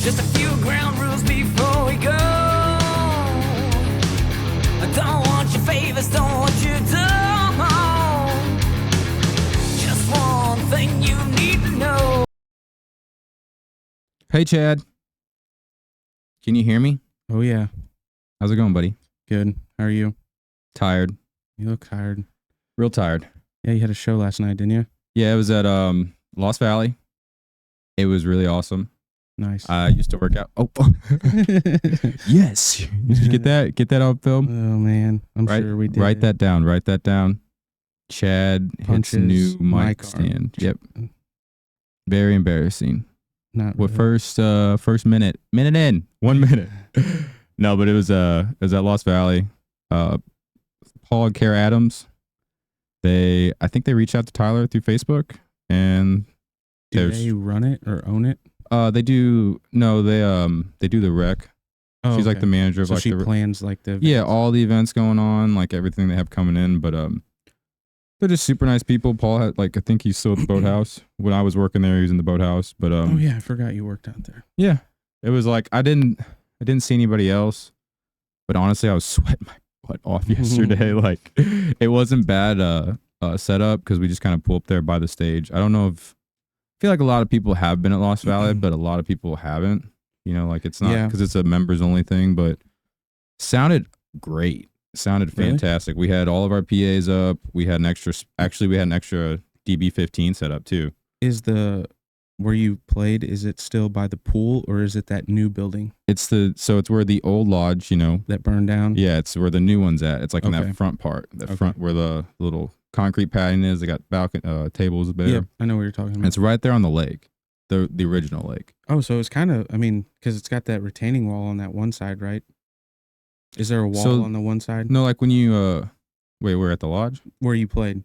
Just a few ground rules before we go. I don't want your favors, don't want your dough. Just one thing you need to know. Hey, Chad. Can you hear me? Oh, yeah. How's it going, buddy? Good. How are you? Tired. You look tired. Real tired. Yeah, you had a show last night, didn't you? Yeah, it was at Lost Valley. It was really awesome. Nice. I used to work out. Oh, yes. Did you get that? Get that on film? Oh, man. I'm sure we did. Write that down. Write that down. Chad hits Punches new mic mic stand. Yep. Very embarrassing. Not What really. first minute in 1 minute. No, but it was at Lost Valley. Paul and Kara Adams. I think they reached out to Tyler through Facebook, and Do there's they run it or own it? they do the rec. Oh, She's like the manager of so like she the plans like the yeah, all the events going on, like everything they have coming in, but they're just super nice people. Paul had I think he's still at the boathouse. When I was working there, he was in the boathouse, but Oh yeah, I forgot you worked out there. yeah. It was like I didn't see anybody else, but honestly I was sweating my butt off yesterday. Like it wasn't bad setup because we just kind of pull up there by the stage. I don't know if I feel like a lot of people have been at Lost Valley, but a lot of people haven't. You know, like it's not because it's a members only thing, but sounded great. Sounded Really? fantastic. We had all of our PAs up. We had an extra DB15 set up too. Is the where you played, is it still by the pool or is it that new building It's where the old lodge, that burned down? yeah, it's where the new one's at. It's like in Okay. that front part, Okay. front where the little concrete padding is. They got balcony tables there. Yeah, I know what you're talking And about. it's right there on the lake, the original lake. Oh, so it's kind of, I mean, because it's got that retaining wall on that one side, right? Is there a wall So- on the one side No, like when you we're at the lodge. where you played?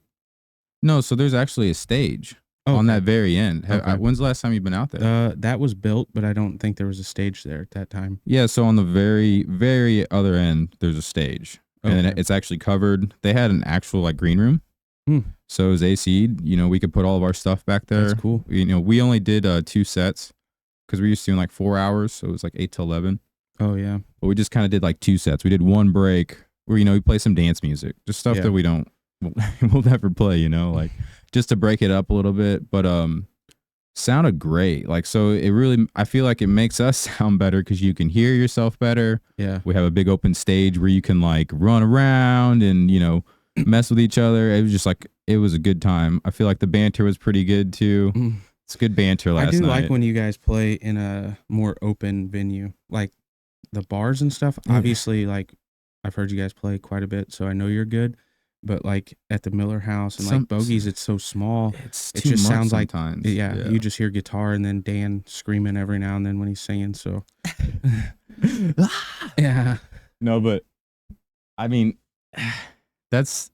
No, so there's actually a stage on that very end. Okay. When's the last time you've been out there? That was built, but I don't think there was a stage there at that time. Yeah, so on the very, very other end, there's a stage. And then Okay. it's actually covered. They had an actual like green room. Hmm. So it was AC'd. You know, we could put all of our stuff back there. That's cool. You know, we only did 2 sets because we used to do like 4 hours. So it was like 8 to 11. Oh yeah. But we just kind of did like 2 sets. We did one break where, you know, we play some dance music, just stuff Yeah. that we'll never play, you know, like just to break it up a little bit. But sounded great. Like, so it really, I feel like it makes us sound better because you can hear yourself better. Yeah. We have a big open stage where you can like run around and, you know, mess with each other. It was just like, it was a good time. I feel like the banter was pretty good too. Mm. It's good banter last I do night. like when you guys play in a more open venue, like the bars and stuff. Yeah. Obviously, like I've heard you guys play quite a bit, so I know you're good. But like at the Miller House and Some- like Bogies, it's so small. It's It too just much sounds like- sometimes. Yeah, you just hear guitar and then Dan screaming every now and then when he's singing. So yeah, No, but I mean, that's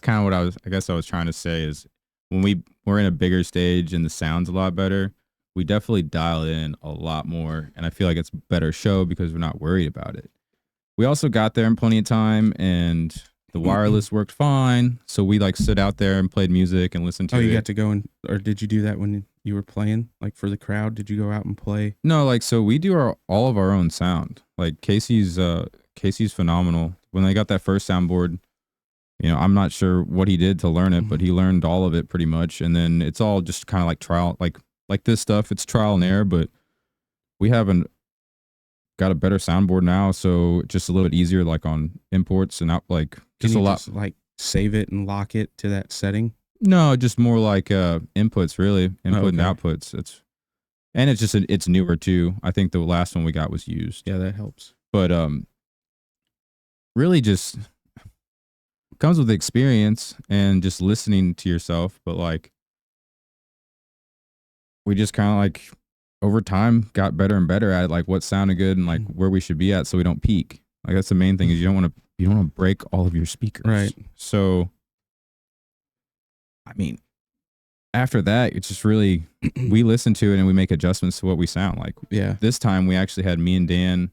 kind of what I guess I was trying to say is when we're in a bigger stage and the sound's a lot better, we definitely dial in a lot more. And I feel like it's a better show because we're not worried about it. We also got there in plenty of time and the wireless worked fine. So we like stood out there and played music and listened to oh, you it. got to go and or did you do that when you were playing like for the crowd? Did you go out and play? No, like so we do all of our own sound. Like Casey's phenomenal. When they got that first soundboard, you know, I'm not sure what he did to learn it, but he learned all of it pretty much. And then it's all just kind of like trial, like this stuff. It's trial and error, but we haven't got a better soundboard now, so just a little bit easier, like on imports and out, like Can just you a lot. just, like save it and lock it to that setting? No, just more like inputs, really, input and okay. outputs. It's just it's newer too. I think the last one we got was used. Yeah, that helps. But really just comes with experience and just listening to yourself. But like we just kind of like over time got better and better at like what sounded good and like where we should be at so we don't peak. Like that's the main thing is you don't want to break all of your speakers. Right. So I mean, after that, it's just really we listen to it and we make adjustments to what we sound like. Yeah. This time we actually had me and Dan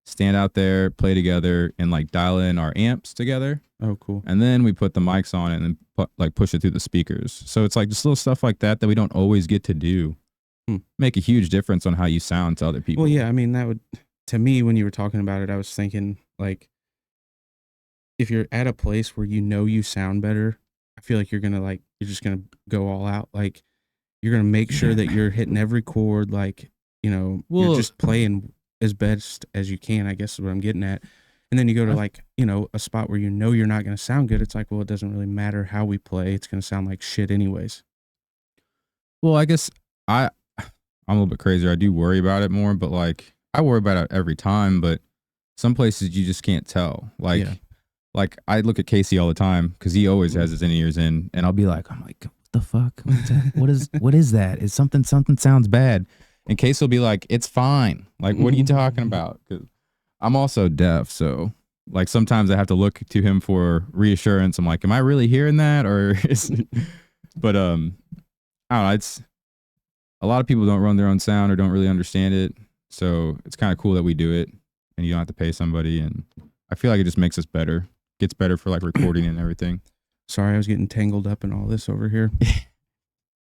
stand out there, play together, and like dial in our amps together. Oh, cool. And then we put the mics on it and then push it through the speakers. So it's like just little stuff like that that we don't always get to do make a huge difference on how you sound to other people. Well, yeah, I mean, that would, to me, when you were talking about it, I was thinking, like, if you're at a place where you know you sound better, I feel like you're just gonna go all out. Like, you're gonna make sure that you're hitting every chord, like, you're Well- just playing as best as you can, I guess is what I'm getting at. And then you go to like, a spot where you're not gonna sound good. It's like, well, it doesn't really matter how we play. It's gonna sound like shit anyways. Well, I guess I'm a little bit crazier. I do worry about it more, but like I worry about it every time. But some places you just can't tell. Like, Yeah. like I look at Casey all the time because he always has his in ears in, and I'll be like, I'm like, what the fuck? What's that? What is that? Is something sounds bad? And Casey will be like, it's fine. Like, what are you talking about? Because I'm also deaf, so like sometimes I have to look to him for reassurance. I'm like, am I really hearing that, or is? But I don't know. It's a lot of people don't run their own sound or don't really understand it, so it's kind of cool that we do it, and you don't have to pay somebody. And I feel like it just makes us better, gets better for like recording and everything. Sorry, I was getting tangled up in all this over here.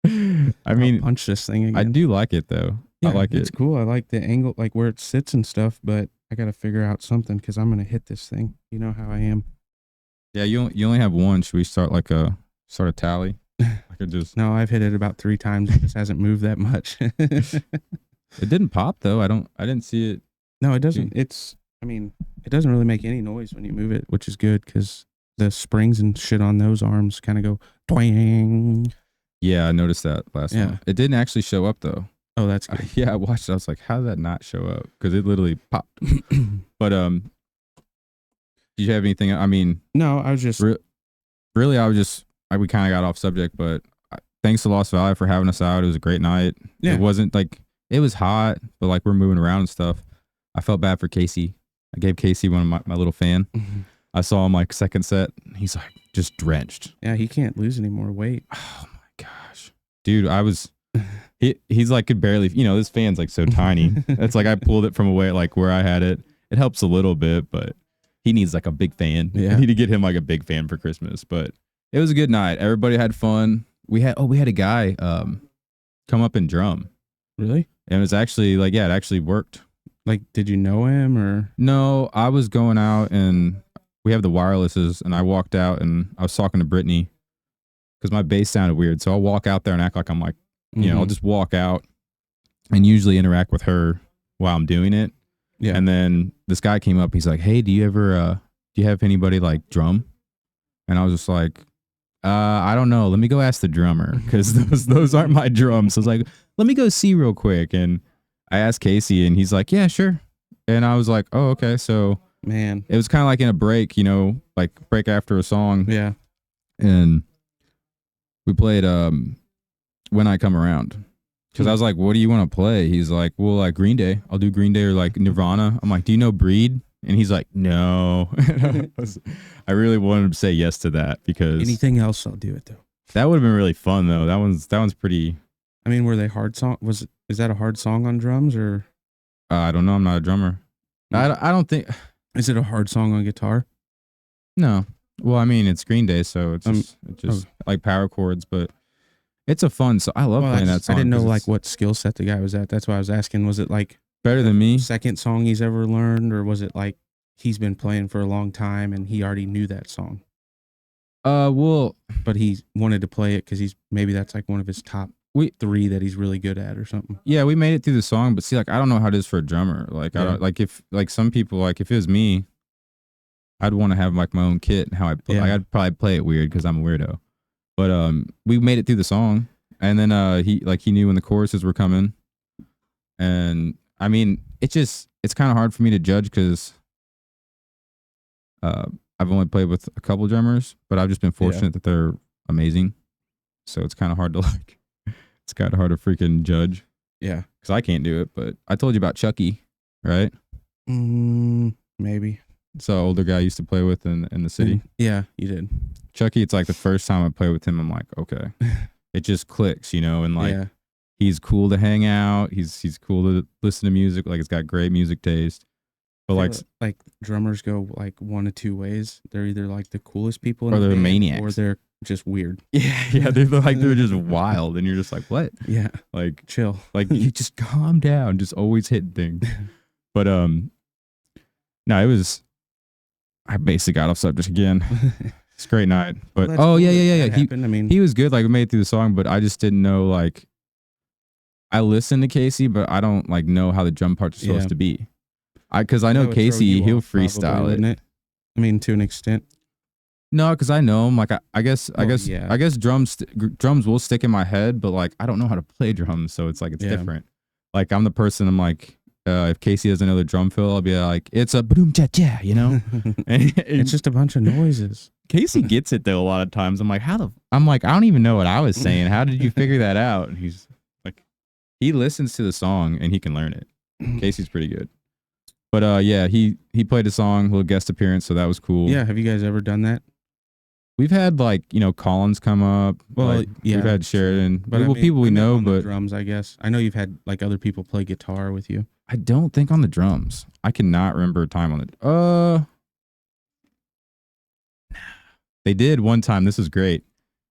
I mean, I'll punch this thing again. I do like it though. I like It's it. cool. I like the angle, like where it sits and stuff, but I got to figure out something because I'm going to hit this thing. You know how I am. Yeah, you only have one. Should we start a tally? I could just. No, I've hit it about 3 times. It just hasn't moved that much. It didn't pop though. I didn't see it. No, it doesn't. It doesn't really make any noise when you move it, which is good because the springs and shit on those arms kind of go twang. Yeah, I noticed that last Yeah. time. It didn't actually show up though. Oh, that's good. Yeah, I watched it. I was like, how did that not show up? Because it literally popped. But did you have anything? I mean, No, I was just. really, we kind of got off subject, but thanks to Lost Valley for having us out. It was a great night. Yeah. It wasn't like, it was hot, but like we're moving around and stuff. I felt bad for Casey. I gave Casey one of my little fan. I saw him like second set. He's like just drenched. Yeah, he can't lose any more weight. Oh my gosh, dude! He's like could barely. This fan's like so tiny. It's like I pulled it from away like where I had it. It helps a little bit, but he needs like a big fan. Yeah. I need to get him like a big fan for Christmas. But it was a good night. Everybody had fun. We had a guy come up and drum, Really? and it was actually like, yeah, it actually worked. Like, did you know him or? No, I was going out and we have the wirelesses, and I walked out and I was talking to Brittany because my bass sounded weird. So I'll walk out there and act like I'm like, I'll just walk out and usually interact with her while I'm doing it. Yeah. And then this guy came up. He's like, hey, do you have anybody like drum? And I was just like, I don't know. Let me go ask the drummer because those aren't my drums. So I was like, let me go see real quick. And I asked Casey and he's like, yeah, sure. And I was like, oh, okay. So Man. it was kind of like in a break, like break after a song. Yeah. And we played When I Come Around. Because I was like, what do you want to play? He's like, well, like Green Day. I'll do Green Day or like Nirvana. I'm like, do you know Breed? And he's like, no. I really wanted him to say yes to that because Anything else, I'll do it though. that would have been really fun though. That one's pretty. I mean, were they hard song? Is that a hard song on drums or I don't know. I'm not a drummer. I don't think. is it a hard song on guitar? No. Well, I mean, it's Green Day, so it's Um, just like power chords, but it's a fun. So I love Well, playing that song. I didn't know 'cause like it's what skill set the guy was at. That's why I was asking. Was it like better than me. second song he's ever learned, or was it like he's been playing for a long time and he already knew that song, Well, but he wanted to play it because maybe that's like one of his top 3 that he's really good at or something. yeah, we made it through the song, but see, like, I don't know how it is for a drummer. Like, I Yeah. don't like if like some people like if it was me, I'd want to have like my own kit and how I play. Yeah. Like, I'd probably play it weird because I'm a weirdo. But we made it through the song, and then he knew when the choruses were coming, and I mean, it's kind of hard for me to judge because I've only played with a couple drummers, but I've just been fortunate that they're amazing. So it's kind of hard to like, it's kind of hard to freaking judge Yeah. because I can't do it. But I told you about Chucky, right? Maybe. It's an older guy I used to play with in the city. Yeah, you did. Chucky, it's like the first time I played with him, I'm like, okay, it just clicks, and like yeah. he's cool to hang out. He's cool to listen to music. Like, it's got great music taste. But I like, feel like drummers go like one of two ways. They're either like the coolest people in Or the they're band, maniacs. or they're just weird. Yeah, they're just wild, and you're just like, what? Yeah, Like chill. you just calm down, just always hitting things. But no, it was. I basically got off subject again. It's a great night, but Well, that's cool yeah. that happened. I mean, He was good. Like we made it through the song, but I just didn't know. Like I listened to Casey, but I don't like know how the drum parts are supposed Yeah. to be. Because I that know would throw Casey, you he'll off probably, freestyle wouldn't it. I mean, to an extent. No, because I know him. Like I guess yeah. I guess drums will stick in my head, but like I don't know how to play drums, so it's like it's Yeah. different. Like I'm the person. I'm like, if Casey doesn't know the drum fill, I'll be like, it's a boom cha cha, you know. And It's just a bunch of noises. Casey gets it though a lot of times. I'm like, I'm like, I don't even know what I was saying. How did you figure that out? And he's like, he listens to the song and he can learn it. Casey's pretty good. But yeah, he played a song, little guest appearance, so that was cool. Yeah, have you guys ever done that? We've had like, Collins come up. Well, like, yeah, we've had Sheridan. But I mean, people we I meant know, on the but drums, I guess. I know you've had like other people play guitar with you. I don't think on the drums. I cannot remember a time on the they did one time. This was great.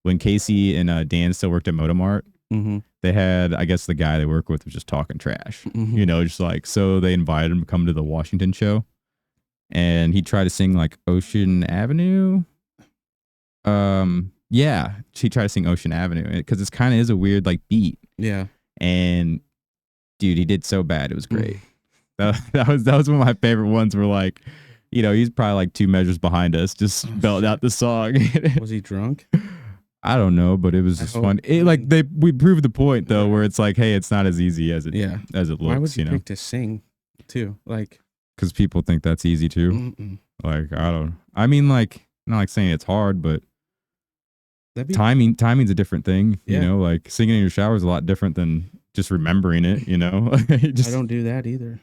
When Casey and Dan still worked at Motomart, Mm-hmm. they had, I guess the guy they work with was just talking trash. Just like, so they invited him to come to the Washington show, and he tried to sing like Ocean Avenue. Yeah, he tried to sing Ocean Avenue because it's kind of is a weird like beat, Yeah. and dude, he did so bad. It was great. that was one of my favorite ones where like, he's probably like 2 measures behind us, just belt out the song. Was he drunk? I don't know, but it was just fun. We proved the point though, where it's like, hey, it's not as easy as it Yeah. as it looks. Why would you pick to sing too? Like, because people think that's easy too. mm-mm. Like I mean, like not like saying it's hard, but That'd be timing's a different thing. Yeah. Like singing in your shower is a lot different than just remembering it. I don't do that either.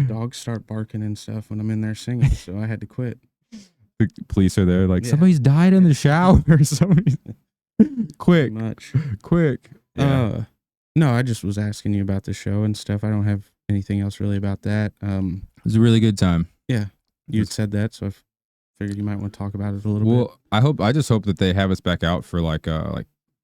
Dogs start barking and stuff when I'm in there singing, so I had to quit. The police are there, like Yeah. somebody's died in the shower. Somebody, quick, Much. quick. Yeah. No, I just was asking you about the show and stuff. I don't have anything else really about that. It was a really good time. You said that, so I figured you might want to talk about it a little bit. Well, I just hope that they have us back out for like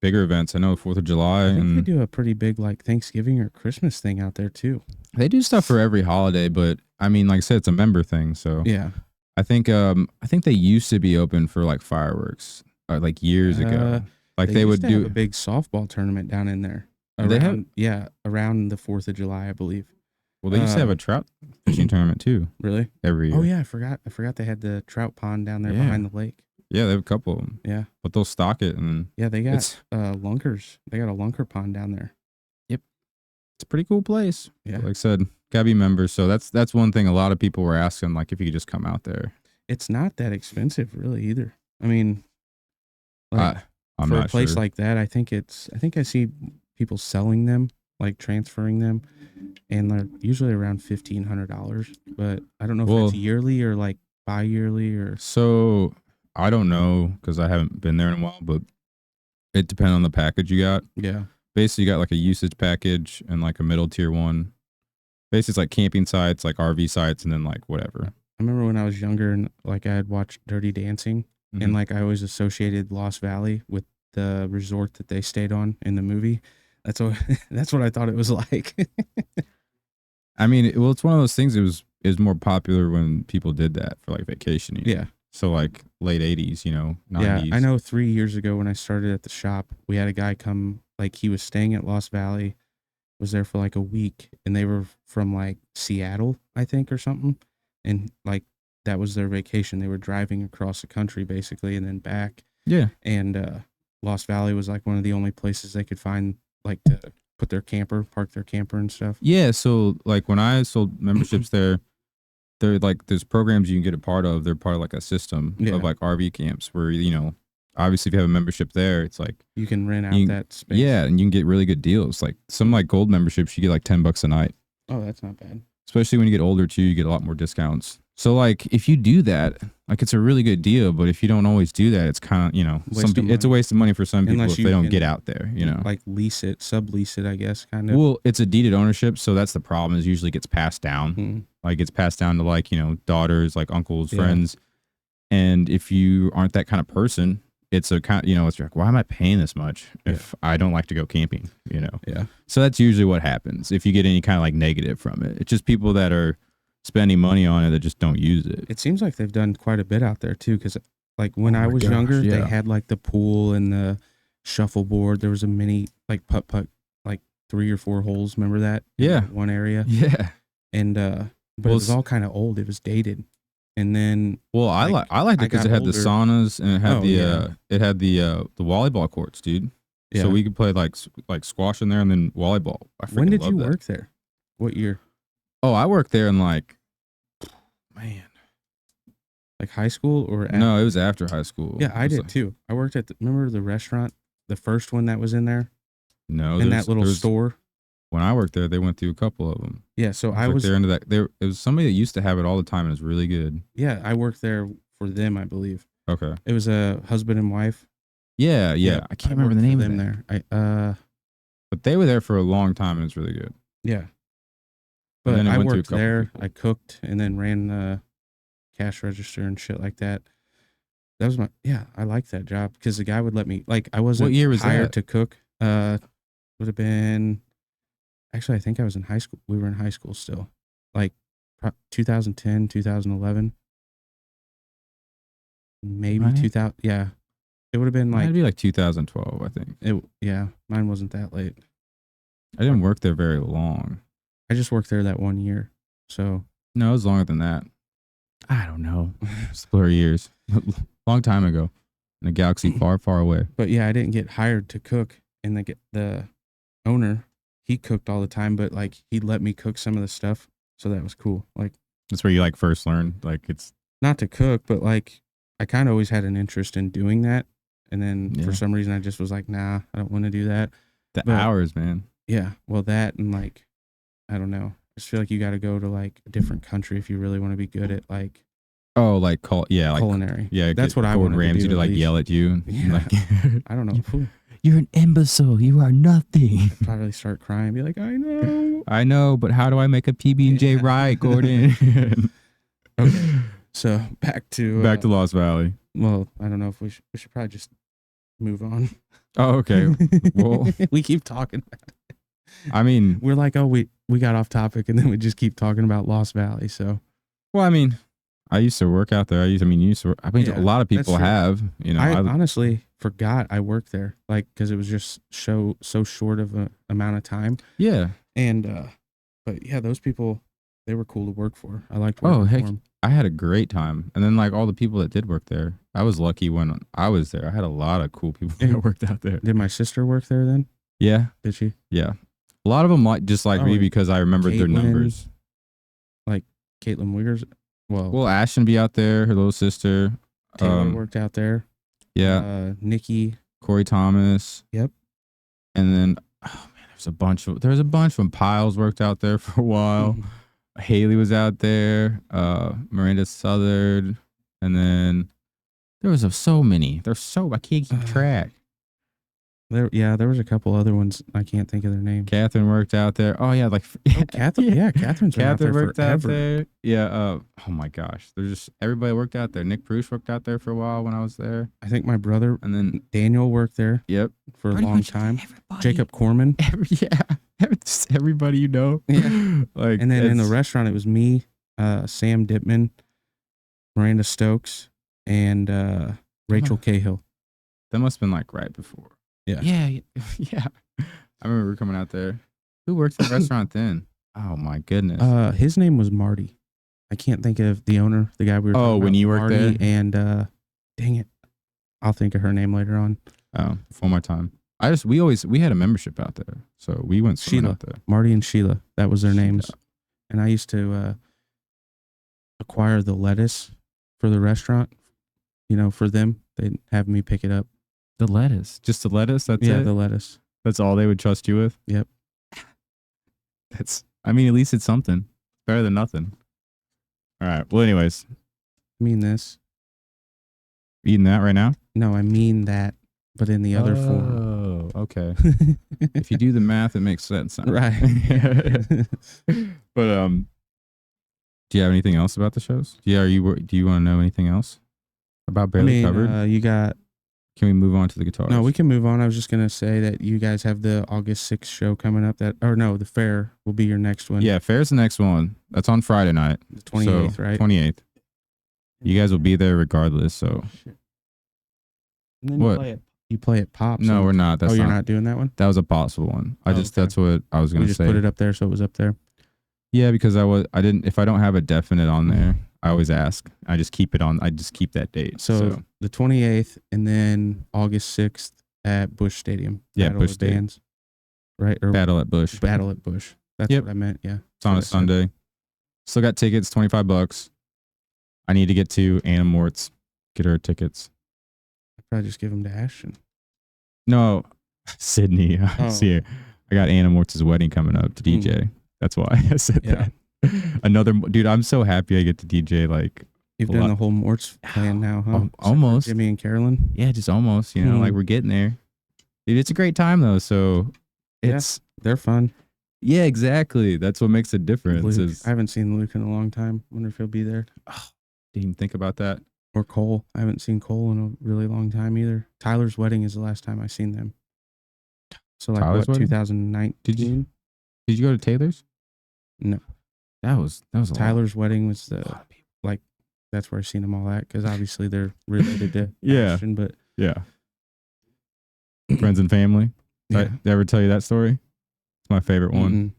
bigger events. I know 4th of July, I think they and do a pretty big like Thanksgiving or Christmas thing out there too. they do stuff for every holiday. But I mean, like I said, it's a member thing. So Yeah. I think they used to be open for like fireworks, like years ago. Like they would used to have do a big softball tournament down in there. They have- Around the 4th of July, I believe. Well, they used to have a trout fishing tournament too Really? every year. Oh yeah, I forgot they had the trout pond down there Yeah. behind the lake. Yeah, they have a couple of them, Yeah. but they'll stock it, and Yeah, they got it's lunkers. They got a lunker pond down there. a pretty cool place. Yeah. Like I said, gotta be members. So that's one thing a lot of people were asking, like if you could just come out there. It's not that expensive really either. I mean, like, I'm for not a place sure. like that, I think I see people selling them, like transferring them, and they're usually around $1,500. But I don't know if Well- it's yearly or like bi-yearly or So I don't know because I haven't been there in a while, but it depends on the package you got. yeah. Basically, you got like a usage package and like a middle tier one. Basically, it's like camping sites, like RV sites, and then like whatever. I remember when I was younger and like I had watched Dirty Dancing, Mhm. and like I always associated Lost Valley with the resort that they stayed on in the movie. That's what that's what I thought it was like. I mean, it's one of those things. It was more popular when people did that for like vacationing. Yeah. So like late 80s, 90s. Yeah, I know 3 years ago when I started at the shop, we had a guy come, like he was staying at Lost Valley, was there for like a week, and they were from like Seattle, I think, or something. And like that was their vacation. They were driving across the country basically and then back. Yeah. And Lost Valley was like one of the only places they could find like to park their camper and stuff. Yeah. So like when I sold memberships there, they're like there's programs you can get a part of. They're part of like a system Yeah. of like RV camps where obviously if you have a membership there, it's like You can rent out You- that space. yeah, and you can get really good deals. Like some like gold memberships, you get like $10 a night. Oh, that's not bad. Especially when you get older too, you get a lot more discounts. So like if you do that, like it's a really good deal. But if you don't always do that, it's kind of Waste of it's a money. waste of money for some people Unless if you they don't can, get out there. Like lease it, sublease it, I guess, kind of. Well, it's a deeded ownership, so that's the problem. Is usually gets passed down. Mhm. Like it's passed down to like daughters, like uncles, Yeah. friends. And if you aren't that kind of person, it's a kind, it's like, why am I paying this much if I don't like to go camping, Yeah. So that's usually what happens if you get any kind of like negative from it. It's just people that are spending money on it that just don't use it. It seems like they've done quite a bit out there too, because like when Oh I my was gosh, younger, they yeah. had like the pool and the shuffleboard. There was a mini like putt, like 3 or 4 holes. Remember that? In Yeah. one area. Yeah. And but Well, it was all kind of old. It was dated. And then Well, I Like, liked it I because got it had the older. saunas and it had Oh, the volleyball courts, dude. yeah. So we could play like squash in there and then volleyball. I When freaking did love you that. work there? What year? Oh, I worked there in like, man. Like high school or No, it was after high school. Yeah, I It was did like- too. I worked at remember the restaurant, the first one that was in there, No, in that little there's- store. When I worked there, they went through a couple of them. Yeah, so I was there into that. There, it was somebody that used to have it all the time and it was really good. yeah, I worked there for them, I believe. Okay. It was a husband and wife. Yeah. I can't remember the worked name for of them them there. I but they were there for a long time and it's really good. yeah. And But then it I went through a worked couple there. people. I cooked and then ran the cash register and shit like that. That was I liked that job because the guy would let me like I wasn't year was hired that? to cook. Would have been actually I think I was in high school. We were in high school still. Like 2010, 2011. Maybe Right. 2000. Yeah. It would have been It'd like be like 2012, I think. yeah, mine wasn't that late. I didn't work there very long. I just worked there that 1 year. So No, it was longer than that. I don't know. Blur years. Long time ago. In a galaxy far, far away. but yeah, I didn't get hired to cook, and the owner, he cooked all the time, but like he'd let me cook some of the stuff, so that was cool. Like That's where you like first learned. Like it's not to cook, but like I kind of always had an interest in doing that, and then Yeah. for some reason I just was like, nah, I don't want to do that. the But- hours, man. Yeah, well that and like I don't know. I just feel like you got to go to like a different country if you really want to be good at like Oh, like culinary. yeah. That's get what I Gordon wanted to Ramsay do, to at like least. yell at you. And, Yeah. like, I don't know. Phew. you're an imbecile. You are nothing. Probably start crying, be like, I know. I know, but how do I make a PB and J Yeah. right, Gordon? Okay. So back to Back to Lost Valley. well, I don't know if we should probably just move on. Oh, okay. Well, we keep talking. I mean, We're like, oh, we got off topic, and then we just keep talking about Lost Valley. So I used to work out there. You used to work. I mean, Yeah, a lot of that's people true. have. I honestly forgot I worked there, like because it was just so short of an amount of time. yeah. And but yeah, those people, they were cool to work for. I liked Oh, working heck, for them. I had a great time. And then like all the people that did work there, I was lucky when I was there. I had a lot of cool people Yeah. that worked out there. Did my sister work there then? Yeah. Did she? Yeah. A lot of them like just like Oh, me and because I remembered their Caitlin. numbers. Caitlin Wiggers. Well, Well, Ashton be out there, her little sister. Taylor worked out there. Yeah. Nikki. Corey Thomas. Yep. And then oh man, there's a bunch of them. Piles worked out there for a while. Mhm. Haley was out there. Miranda Southard. And then there was so many. I can't keep track. There was a couple other ones. I can't think of their names. Catherine worked out there. Oh yeah, like Catherine. Yeah, Catherine's been out there Catherine worked out forever. there. Yeah. Oh my gosh, there's just everybody worked out there. Nick Bruce worked out there for a while when I was there, I think my brother and then Daniel worked there yep, for a pretty long much time. Everybody, Jacob Corman. just everybody you know. Yeah. Like And then in the it's- restaurant, it was me, Sam Dipman, Miranda Stokes, and Rachel Cahill. that must have been like right before. Yeah. Yeah. I remember we were coming out there. Who worked in the restaurant then? Oh my goodness. His name was Marty. I can't think of the owner, the guy we were talking Oh, when about, you worked Marty, there? And dang it, I'll think of her name later on. Oh, before my time. We had a membership out there, so we went swimming Sheila. out there. Marty and Sheila, that was their Sheila. names. And I used to acquire the lettuce for the restaurant, for them. They'd have me pick it up. The lettuce, just the lettuce. That's Yeah, it. the lettuce. That's all they would trust you with. Yep. I mean, at least it's something better than nothing. All right. Well, anyways, I mean this. eating that right now. No, I mean that, but in the other form. Oh, okay. If you do the math, it makes sense. Huh? Right. But do you have anything else about the shows? Yeah. Do you want to know anything else about I Barely mean, Covered? you got Can we move on to the guitars? No, we can move on. I was just gonna say that you guys have the August 6th show coming up. The fair will be your next one. Yeah, fair's the next one. That's on Friday night. The 28th, right? 28th. You guys will be there regardless. So And then What? You play at Pops. no, we're not. That's you're not doing that one. That was a possible one. Oh, okay. That's what I was We gonna just say. put it up there, so it was up there. Yeah, because I didn't. If I don't have a definite on there, I always ask. I just keep it on. I just keep that date. So the 28th, and then August 6th at Busch Stadium. Yeah, Battle Busch of Stadium. Bands. Right? Or Battle at Busch. Battle at Busch. That's Yep. what I meant. Yeah. It's on a That's what I said. Sunday. Still got tickets, $25. I need to get to Anna Mort's, get her tickets. I'd probably just give them to Ashton. No, Sydney. Oh. See her. I got Anna Mort's wedding coming up to DJ. That's why I said Yeah. that. Another dude. I'm so happy I get to DJ. Like, You've A done lot. the whole Mort's plan now, huh? Except for almost. Jimmy and Carolyn. Yeah, just almost. You know, Hmm. like we're getting there. Dude, it's a great time though. So Yeah. it's They're fun. yeah, exactly. That's what makes a difference. Luke. Is I haven't seen Luke in a long time. Wonder if he'll be there. didn't even think about that. Or Cole. I haven't seen Cole in a really long time either. Tyler's wedding is the last time I seen them. So like Tyler's what, wedding? 2019? Did you go to Taylor's? No. That was a lot. Tyler's wedding was A the lot of people. that's where I seen them all at because obviously they're related to Yeah. Ashton, but Yeah. Friends and family. yeah. Did I ever tell you that story? It's my favorite one. Mm-mm.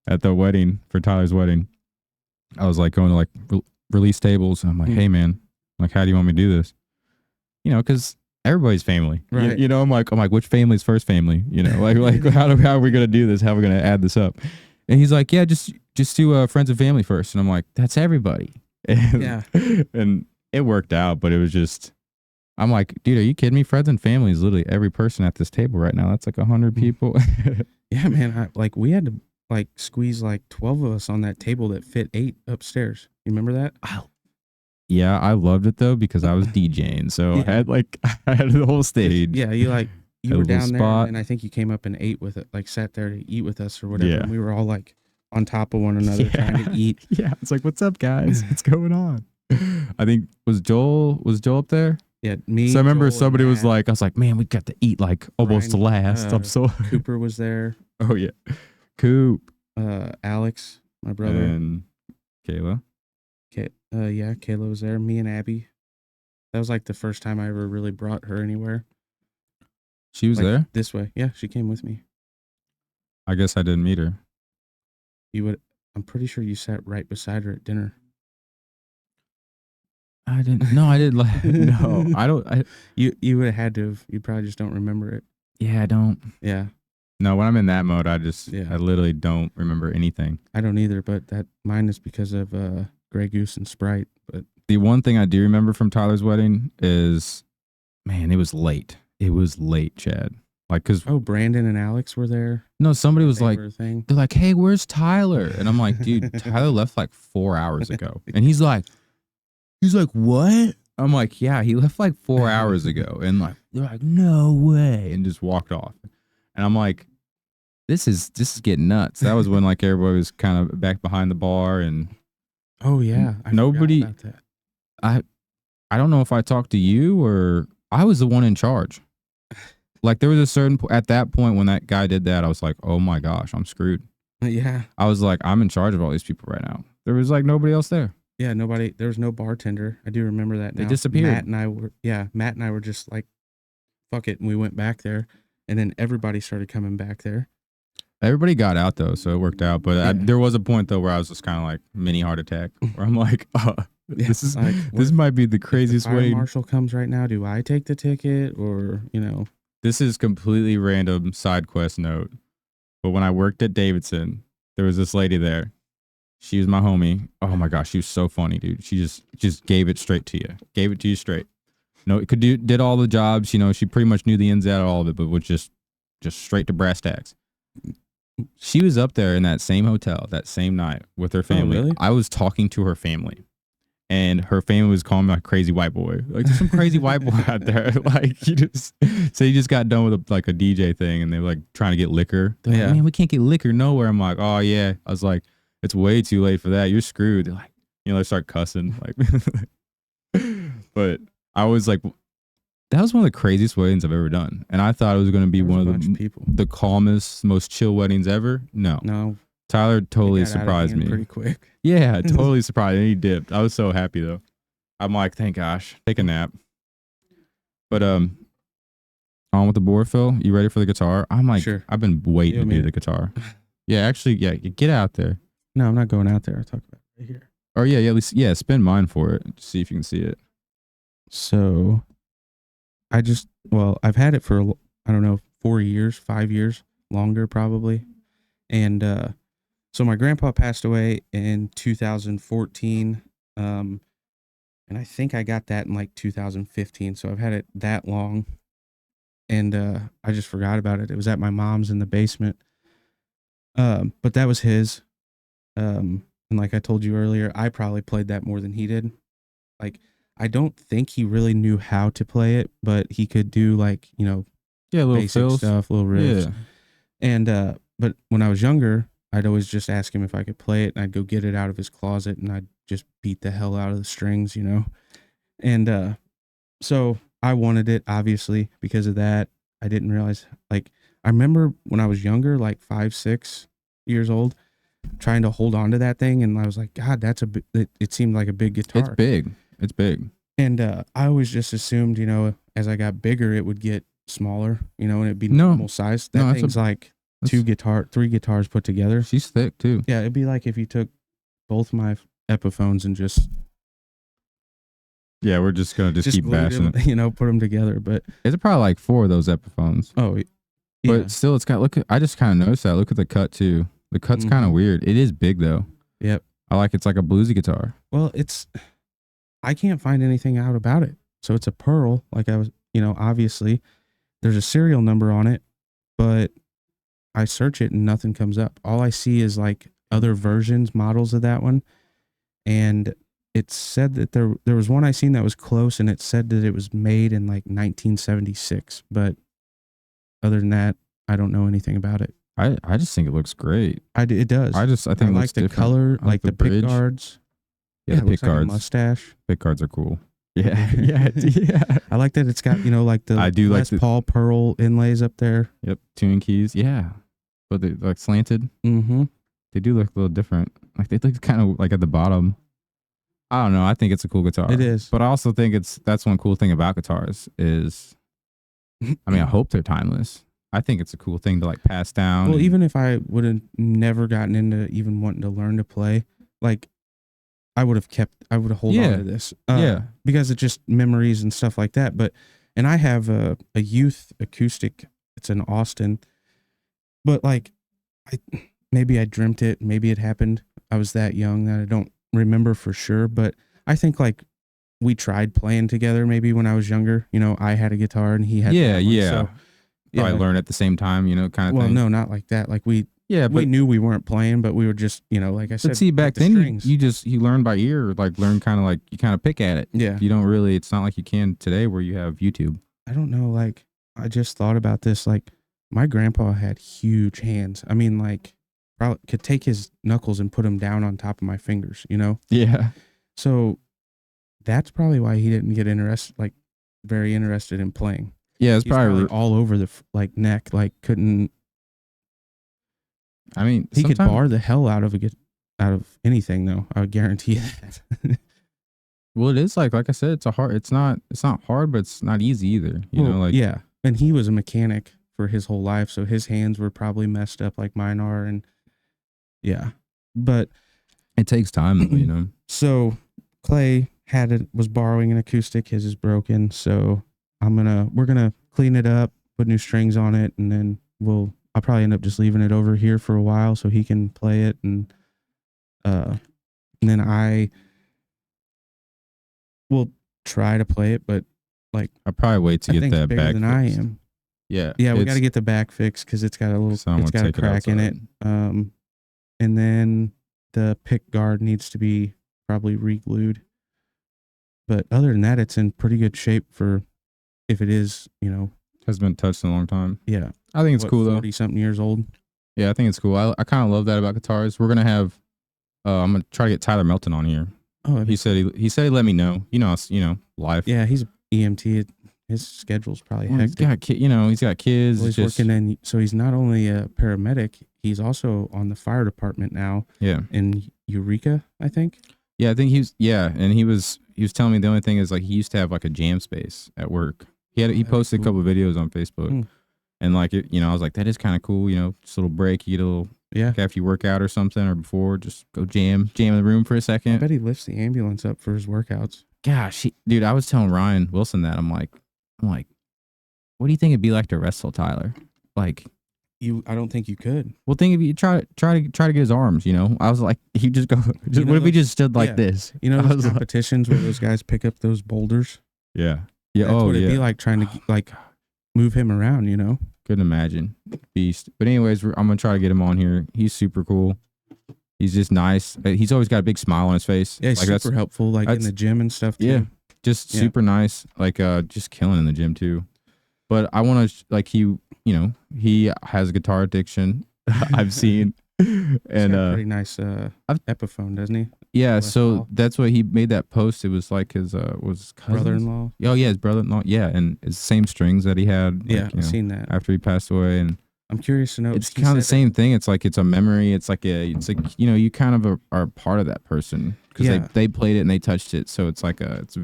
At the wedding, for Tyler's wedding, I was like going to like release tables. And I'm like, Mm. hey man, like, how do you want me to do this? You know, because everybody's family. Right. You know, I'm like, which family's first family? You know, like how are we gonna do this? How are we gonna add this up? And he's like, yeah, just do friends and family first. And I'm like, that's everybody. And, Yeah. And it worked out, but it was just. I'm like, dude, are you kidding me? Friends and family is literally every person at this table right now. That's like 100 Mm. people. Yeah, man. We had to like squeeze like 12 of us on that table that fit 8 upstairs. You remember that? Yeah, I loved it though because I was DJing, so Yeah. I had the whole stage. Yeah, you Had you a were little down there, spot. and I think you came up and ate with it, like sat there to eat with us or whatever. Yeah. And we were all like on top of one another trying to eat. Yeah, it's like, what's up, guys? What's going on? I think was Joel up there? Yeah, me. So I remember Joel, and somebody was Matt. like, I was like, man, we got to eat like almost the Brian, last. I'm so. Cooper was there. Oh yeah, Coop Alex, my brother. and Kayla. Yeah, Kayla was there. Me and Abby. That was like the first time I ever really brought her anywhere. She was Like, there. this way. Yeah, she came with me. I guess I didn't meet her. I'm pretty sure you sat right beside her at dinner. I didn't. No, I didn't. Like, no, I don't. You would have had to have. You probably just don't remember it. Yeah, I don't. Yeah, No, when I'm in that mode, I Yeah. literally don't remember anything. I don't either. But that mine is because of Grey Goose and Sprite. But The one thing I do remember from Tyler's wedding is, man, it was late. It was late, Chad. Like, cause Brandon and Alex were there. no, somebody was They like, were a thing. they're like, hey, where's Tyler? And I'm like, dude, Tyler left like 4 hours ago. And he's like, what? I'm like, yeah, he left like 4 hours ago. And like, they're like, no way. And just walked off. And I'm like, this is getting nuts. That was when like everybody was kind of back behind the bar. And Oh yeah, I forgot Nobody- about that. I don't know if I talked to you or I was the one in charge. Like there was a certain at that point when that guy did that, I was like, oh my gosh, I'm screwed. Yeah, I was like, I'm in charge of all these people right now. There was like nobody else there. yeah. Nobody. There was no bartender. I do remember that. They Now. disappeared. Matt and I were just like, fuck it, and we went back there, and then everybody started coming back there. Everybody got out though, so it worked out. But Yeah. there was a point though where I was just kind of like mini heart attack, where I'm like, Yeah, this is like, this might be the if the craziest fire way. marshal comes right now. Do I take the ticket or This is completely random side quest note. But when I worked at Davidson, there was this lady there. She was my homie. Oh my gosh, she was so funny, dude. She just gave it straight to you. Gave it to you straight. No, it did all the jobs. You know, she pretty much knew the ins and outs of all of it, but was just straight to brass tacks. She was up there in that same hotel that same night with her family. really? I was talking to her family. And her family was calling me like crazy white boy. Like there's some crazy white boy out there. Like he just got done with a DJ thing and they were like trying to get liquor. They're like, Yeah. man, we can't get liquor nowhere. I'm like, oh yeah. I was like, it's way too late for that. You're screwed. They're like, they start cussing. Like but I was like, that was one of the craziest weddings I've ever done, and I thought it was going to be There was one a of bunch the of people. the calmest, most chill weddings ever. No, No, Tyler it totally got out of surprised hand me. pretty quick. Yeah, totally surprised. And he dipped. I was so happy though. I'm like, thank gosh, take a nap. But on with the board, Phil. You ready for the guitar? I'm like, Sure. I've been waiting You to want do me the guitar. Yeah, actually, yeah, get out there. No, I'm not going out there. I'll talk about it right here. Or yeah, at least spin mine for it. See if you can see it. So I've had it for, I don't know, 4 years, 5 years, longer probably. And so my grandpa passed away in 2014. And I think I got that in like 2015. So I've had it that long. And I just forgot about it. It was at my mom's in the basement. But that was his. And like I told you earlier, I probably played that more than he did. Like, I don't think he really knew how to play it, but he could do like, you know, Yeah, little basic fills. stuff, little riffs. Yeah. And but when I was younger, I'd always just ask him if I could play it, and I'd go get it out of his closet, and I'd just beat the hell out of the strings, you know. And so I wanted it, obviously, because of that. I didn't realize, like, I remember when I was younger, like 5, 6 years old, trying to hold on to that thing, and I was like, God, that's it seemed like a big guitar. It's big. It's big. And I always just assumed, you know, as I got bigger, it would get smaller, you know, and it'd be No. normal size. That No, that's thing's like that's- 3 guitars put together. She's thick too. Yeah, it'd be like if you took both my Epiphones and just Yeah, we're just gonna just keep glued bashing them, it. you know, put them together. But It's probably like 4 of those Epiphones. oh, yeah. But still, it's got, look at, I just kind of noticed that. Look at the cut too. The cut's kind of Mhm. weird. It is big though. Yep. I like it's like a bluesy guitar. Well, I can't find anything out about it. So it's a Pearl, like I was, you know, obviously there's a serial number on it, but I search it and nothing comes up. All I see is like other versions, models of that one. And it said that there was one I seen that was close, and it said that it was made in like 1976. But other than that, I don't know anything about it. I just think it looks great. It does. I think it like looks the different. color, I like the pick bridge. guards. Yeah, it the pick looks like a guards. mustache. Pick guards are cool. Yeah, yeah. I like that it's got, you know, like the I do like Les the- Paul Pearl inlays up there. Yep, tuning keys. Yeah, but they like slanted. Mm-hmm. They do look a little different. Like they look kind of like at the bottom. I don't know. I think it's a cool guitar. It is. But I also think that's one cool thing about guitars is, I mean, I hope they're timeless. I think it's a cool thing to like pass down. Well, and- even if I would have never gotten into even wanting to learn to play, like I would have hold Yeah. on to this. Yeah. Because it's just memories and stuff like that. And I have a youth acoustic. It's an Austin, but like, maybe I dreamt it. Maybe it happened. I was that young that I don't remember for sure. But I think like we tried playing together maybe when I was younger. You know, I had a guitar and he had yeah, that one, yeah. so, Probably learn at the same time, you know, kind of well, thing. no, not like that. Like we but knew we weren't playing, but we were just, you know, like I said. but see, back like the then strings. you learn by ear, like learn kind of like you kind of pick at it. Yeah. You don't really. It's not like you can today where you have YouTube. I don't know. Like, I just thought about this. Like, my grandpa had huge hands. I mean, like, probably could take his knuckles and put them down on top of my fingers, you know? Yeah. So that's probably why he didn't get very interested in playing. Yeah, it's He's probably probably. all over the neck. Like, couldn't I mean, he could sometime- bar the hell out of anything though. I would guarantee that. Well, it is like I said, it's not hard, but it's not easy either. You know, like yeah. And he was a mechanic for his whole life, so his hands were probably messed up like mine are, and yeah. But it takes time, you know. so Clay was borrowing an acoustic. His is broken, so we're gonna clean it up, put new strings on it, and then I'll probably end up just leaving it over here for a while so he can play it, and then I will try to play it, but I'll probably wait to I get think it's that bigger back than I fixed. am. Yeah. Yeah, we got to it's- get the back fixed because it's got so I'm it's gonna got a take it crack in it. outside. And then the pick guard needs to be probably re-glued. But other than that, it's in pretty good shape for if it is, you know, Has been touched in a long time. yeah. I think it's cool though. 40-something years old. Yeah, I think it's cool. I kind of love that about guitars. We're gonna have. I'm gonna try to get Tyler Melton on here. Oh, He said he let me know. You know, life. yeah, he's EMT. his schedule's probably Well, he's hectic. got he's got kids. Well, It's he's just working in, so he's not only a paramedic, he's also on the fire department now yeah. in Eureka, I think. Yeah, I think and he was telling me the only thing is like he used to have like a jam space at work. He That'd be posted a cool. couple of videos on Facebook, Mm. and like it, I was like, that is kind of cool. Just a little break. You get a little Yeah. like after you work out or something or before, just go jam in the room for a I second. bet he lifts the ambulance up for his workouts. Gosh, dude, I was telling Ryan Wilson that I'm like, what do you think it'd be like to wrestle Tyler? Like, I don't think you could. well, think if you try to get his arms. I was like, he just go. What if he just stood like yeah. this? You know I those was like- competitions where those guys pick up those boulders? Yeah, yeah. That's Oh, what it'd yeah. be like trying to like move him around, you know? Couldn't imagine. Beast. But anyways, I'm gonna try to get him on here. He's super cool. He's just nice. He's always got a big smile on his face. Yeah, he's like super helpful, like in that's- the gym and stuff too. Yeah. Just Yeah. super nice. Like just killing in the gym too. But I want to like he has a guitar addiction. I've seen. He's And got a pretty nice Epiphone, doesn't he? yeah, Les so Paul. that's what he made that post. It was like his cousin's? Brother-in-law. Oh yeah, his brother-in-law. Yeah, and it's the same strings that he had. Yeah, like, I've seen that. after he passed away, and I'm curious to know. it's he kind of the said same thing. It's like it's a memory. It's like you kind of are part of that person because Yeah. they played it and they touched it. So it's like it's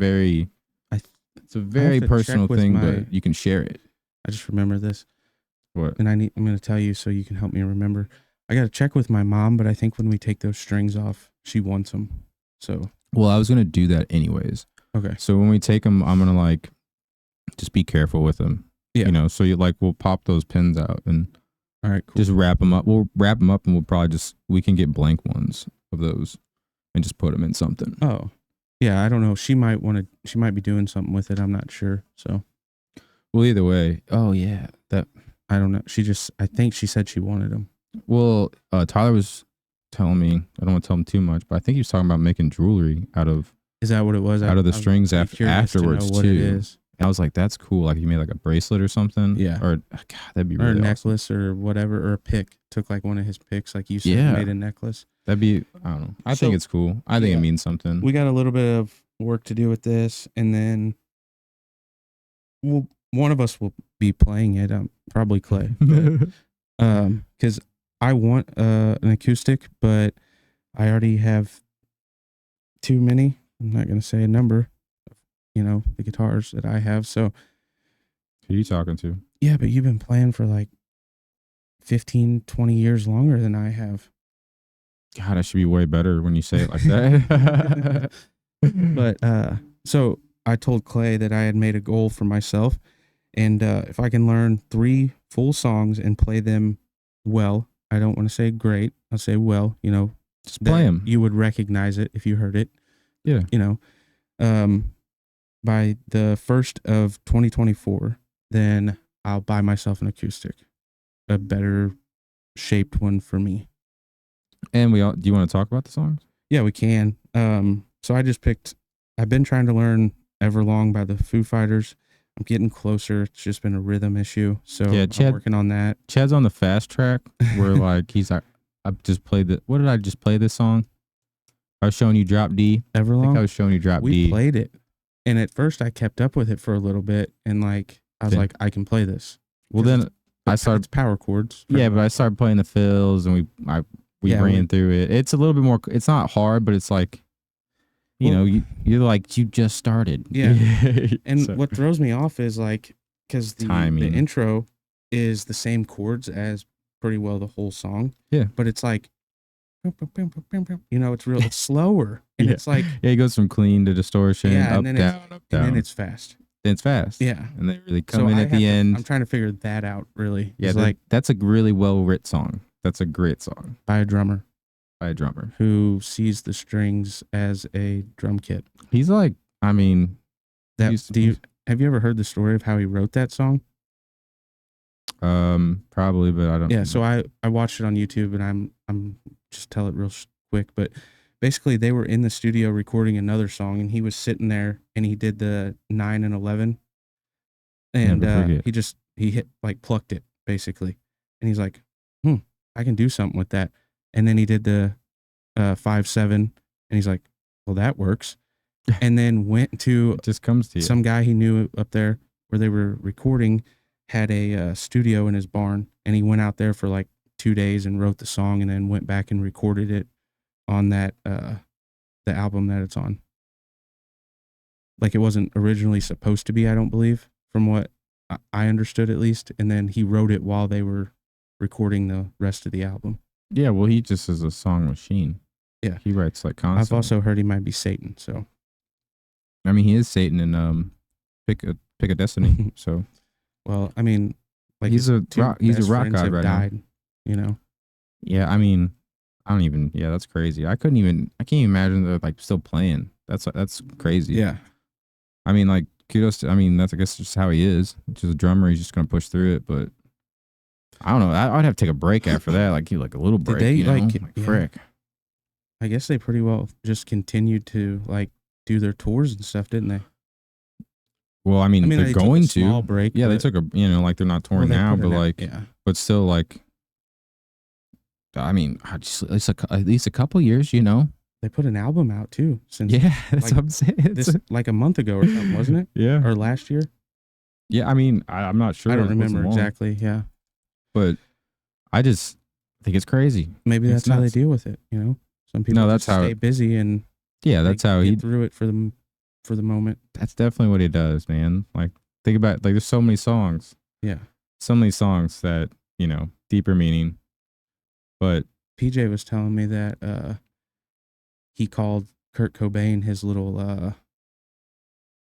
a very to personal check with thing, my- but you can share it. I just remember this, What? and I'm going to tell you so you can help me remember. I got to check with my mom, but I think when we take those strings off, she wants them. So Well, I was gonna do that anyways. okay, So when we take them, I'm gonna like just be careful with them. Yeah. So we'll pop those pins out and all right, cool. just wrap them up. We'll wrap them up and we'll probably we can get blank ones of those and just put them in something. Oh, yeah. I don't know. She might be doing something with it. I'm not sure. So Well, either way. Oh yeah, that. I don't know. I think she said she wanted them. Well, Tyler was telling me. I don't want to tell him too much, but I think he was talking about making jewelry out of Is that what it was? Out of the I'd strings be curious to know afterwards, what too. it is. And I was like, that's cool. Like you made like a bracelet or something. Yeah. Or God, that'd be Or really a awesome. necklace or whatever, or a pick. Took like one of his picks, like you said, Yeah. made a necklace. That'd be. I don't know. I So, think it's cool. I think yeah. it means something. We got a little bit of work to do with this, and then one of us will be playing it. Probably Clay, because I want an acoustic, but I already have too many. I'm not gonna say a number. The guitars that I have. So Who are you talking to? yeah, but you've been playing for like 15, 20 years longer than I have. God, I should be way better when you say it like that. But so I told Clay that I had made a goal for myself, and if I can learn 3 full songs and play them well, I don't want to say great, I'll say well, just play that them. you would recognize it if you heard it. Yeah. By the 1st of 2024, then I'll buy myself an acoustic, a better shaped one for me. And do you want to talk about the songs? Yeah, we can. So I've been trying to learn Everlong by the Foo Fighters. I'm getting closer. It's just been a rhythm issue. So Yeah, I'm working on that. Chad's on the fast track where like he's like, I just played what did I just play this song? I was showing you drop D. I think Everlong, I was showing you drop we D. played it. And at first I kept up with it for a little bit. And like, I was Then- like, I can play this. Well, 'Cause then I started. It's power chords. Yeah, but I started playing the fills and we Yeah, ran through it. It's a little bit more. It's not hard, but it's like, Well- you're like you just started. Yeah. And So- what throws me off is like, because the Timing. intro is the same chords as pretty well the whole song. Yeah. But it's like, it's slower. And Yeah. it's like, yeah, it goes from clean to distortion, Yeah, up, and then down, up, down. and then it's fast. Then it's fast. Yeah. And they really come So in I at have the to- end. I'm trying to figure that out, really. Yeah, It's like that's a really well written song. That's a great song by a drummer by a drummer. who sees the strings as a drum kit. He's like, I mean, He's- Have you ever heard the story of how he wrote that song? probably, but I don't. Yeah, so I watched it on YouTube, and I'm just tell it real quick, but basically they were in the studio recording another song, and he was sitting there and he did the 9 and 11, and Never forget. he hit like plucked it basically, and he's like, I can do something with that, and then he did the 5-7, and he's like, well, that works, and then went to it just comes to you. some guy he knew up there, where they were recording had a studio in his barn, and he went out there for like 2 days and wrote the song, and then went back and recorded it on that the album that it's on. Like, it wasn't originally supposed to be, I don't believe, from what I understood at least. And then he wrote it while they were recording the rest of the album. Yeah, well, he just is a song machine. Yeah. He writes like constantly. I've also heard he might be Satan. So, I mean, he is Satan in Pick a Destiny. So, well, I mean, like, he's his a two rock, he's a best rock friends god have right died, now. you know? Yeah, I mean, I don't even. Yeah, that's crazy. I can't even imagine they're like still playing. That's crazy. Yeah. I mean, like, kudos to, I mean, that's, I guess, just how he is. Just a drummer. He's just going to push through it. But I don't know. I'd have to take a break after that. Like a little break, they, you know? like, Like, yeah. frick. I guess they pretty well just continued to like do their tours and stuff, didn't they? Well, I mean, they're they took going a small to. break. Yeah, they but- took a, you know, like they're not touring well, they now, put but it out- like, yeah. but still, like, I mean, just at least a couple years, you know? They put an album out too since Yeah, that's like, what I'm saying. this like a month ago or something, wasn't it? Yeah. Or last year? Yeah, I mean, I'm not sure. I don't It wasn't remember long, exactly. Yeah. But I just think it's crazy. Maybe It's that's how they nuts. deal with it, you know? Some people that's just how stay busy and Yeah, that's how get he. through it for the moment. That's definitely what he does, man. Like, think about, like, there's so many songs, Yeah. so many songs that, you know, deeper meaning. But PJ was telling me that he called Kurt Cobain his little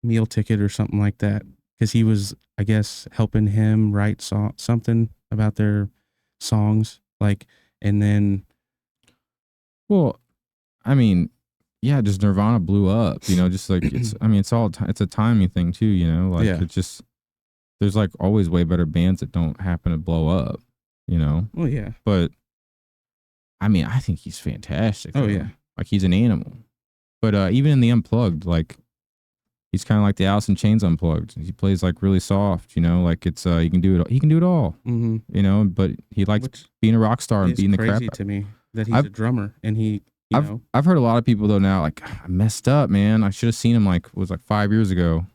meal ticket or something like that, because he was, I guess, helping him write something about their songs, like, and then well, I mean, yeah, just Nirvana blew up, you know, just like it's. I mean, it's a timing thing too, you know. Like, Yeah. it's just there's like always way better bands that don't happen to blow up, you know. well, yeah, But I mean, I think he's fantastic. Oh, though. yeah. Like, he's an animal. But even in the Unplugged, like, he's kind of like the Alice in Chains Unplugged. He plays like really soft, you know, like it's he can do it. He can do it all, mm-hmm. you know. But he likes Which being a rock star and is beating the crap crazy out. to me that he's I've- a drummer and he, you know, I've heard a lot of people though now, like, I messed up, man. I should have seen him like it was like 5 years ago.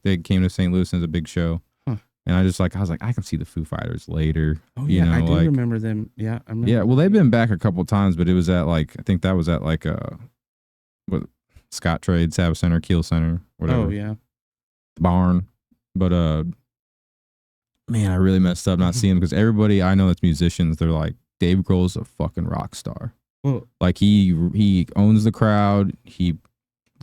They came to St. Louis as a big show, Huh. and I was like, I can see the Foo Fighters later. oh you yeah, I know, do like- remember them. Yeah, I remember. Yeah, well, they've been back a couple of times, but it was at like, I think that was at like what, Scott Trade, Sabbath Center, Keel Center, whatever, Oh yeah, the barn. But man, I really messed up not seeing him, because everybody I know that's musicians, they're like, Dave Grohl's a fucking rock star. well, Like, he owns the crowd. He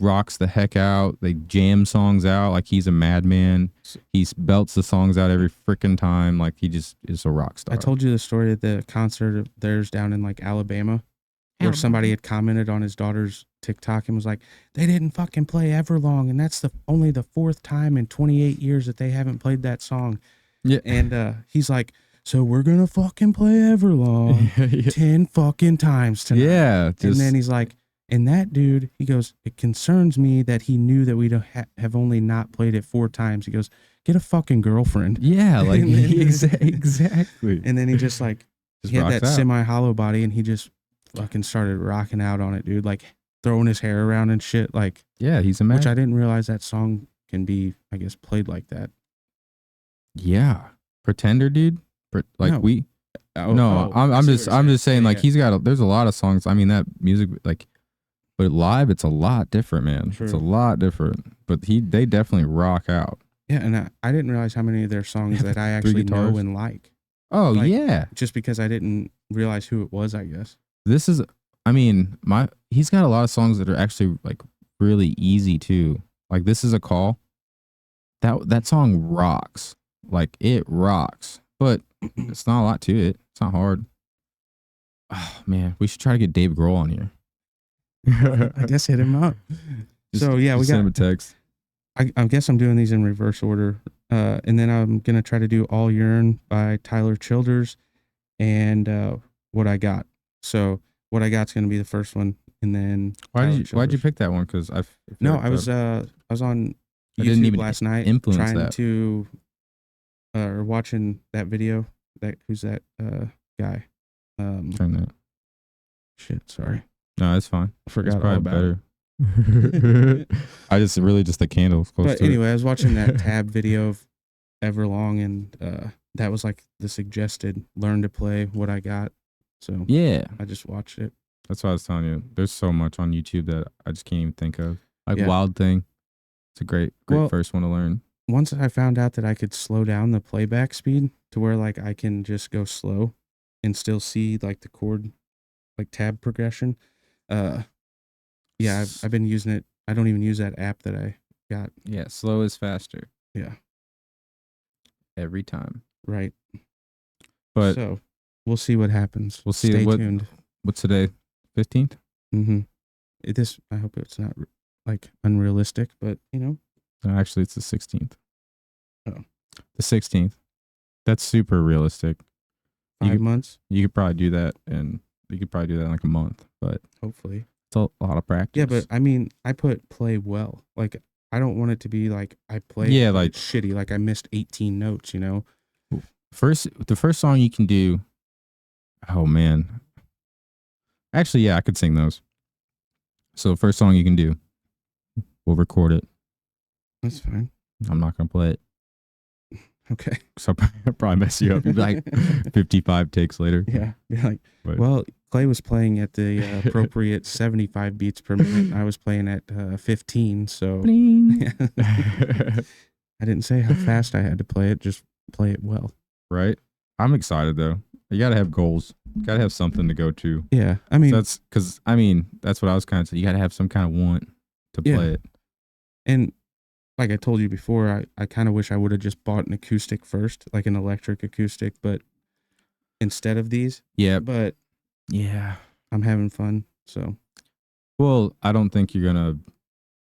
rocks the heck out. They jam songs out like he's a madman. He belts the songs out every freaking time. Like, he just is a rock star. I told you the story at the concert of theirs down in like Alabama, where somebody had commented on his daughter's TikTok and was like, they didn't fucking play Everlong, and that's only the 4th time in 28 years that they haven't played that song. Yeah. And he's like, so we're gonna fucking play Everlong yeah. 10 fucking times tonight. Yeah, And just, then he's like, and that dude, he goes, it concerns me that he knew that we don't have only not played it 4 times. He goes, get a fucking girlfriend. yeah, like, And then- exactly. And then he just like, Just he had rocks that out. semi-hollow body, and he just fucking started rocking out on it, dude. Like, throwing his hair around and shit. Like, Yeah, he's a man. which I didn't realize that song can be, I guess, played like that. Yeah, Pretender, dude. Like, No. we. Oh, No, oh, I I'm see what just you're I'm just saying, Yeah, like, yeah. he's got there's a lot of songs. I mean, that music, like, but live it's a lot different, man. It's a True. lot different. But they definitely rock out. Yeah, and I didn't realize how many of their songs that I 3 actually guitars. know and like, Oh Like- yeah, just because I didn't realize who it was, I guess. this is. I mean, he's got a lot of songs that are actually like really easy too. Like, This Is a Call. That song rocks. Like, it rocks. But it's not a lot to it. It's not hard. Oh man, we should try to get Dave Grohl on here. I guess hit him up. So yeah, we Just send him a got. text. I guess I'm doing these in reverse order, and then I'm gonna try to do All Yearn by Tyler Childers, and What I Got. So What I Got's gonna be the first one, and then Why'd Tyler you Childers. pick that one? Because No, I was on I didn't YouTube even last night influence trying that. to or watching that video. Who's that guy? Turn that. Shit, sorry, No, it's fine. I It's forgot all probably about better. it. I just really just the candles close But to anyway, I was watching that Tab video of Everlong, and that was like the suggested learn to play what I got. So Yeah, I just watched it. that's what I was telling you. There's so much on YouTube that I just can't even think of. Like Yeah. Wild Thing. It's a great Well- first one to learn. Once I found out that I could slow down the playback speed to where like I can just go slow and still see like the chord, like tab progression. Yeah, I've been using it. I don't even use that app that I got. Yeah, slow is faster Yeah, every time. right. But So we'll see what happens. We'll see Stay what- tuned. what's today? 15th? Mm-hmm. I hope it's not like unrealistic, but No, actually, it's the 16th. Oh. The 16th. That's super realistic. 5 months, You could probably do that, and you could probably do that in like a month, but hopefully. it's a lot of practice. Yeah, but I mean, I put play well. Like, I don't want it to be like I play Yeah, like- shitty. Like I missed 18 notes, you know? the first song you can do. Oh man. Actually, yeah, I could sing those. So the first song you can do, we'll record it. That's fine. I'm not gonna play it, Okay. so I'll probably mess you up. You'll be like 55 takes later. Yeah. Be like, But- well, Clay was playing at the appropriate 75 beats per minute. And I was playing at 15. So Bling. I didn't say how fast I had to play it, just play it well. Right? I'm excited though. You gotta have goals. You gotta have something to go to. Yeah. I mean, So that's because that's what I was kind of saying. You gotta have some kind of want to Yeah. play it. and like I told you before, I kind of wish I would have just bought an acoustic first, like an electric acoustic, but instead of these. Yeah. But Yeah. I'm having fun. So Well, I don't think you're gonna.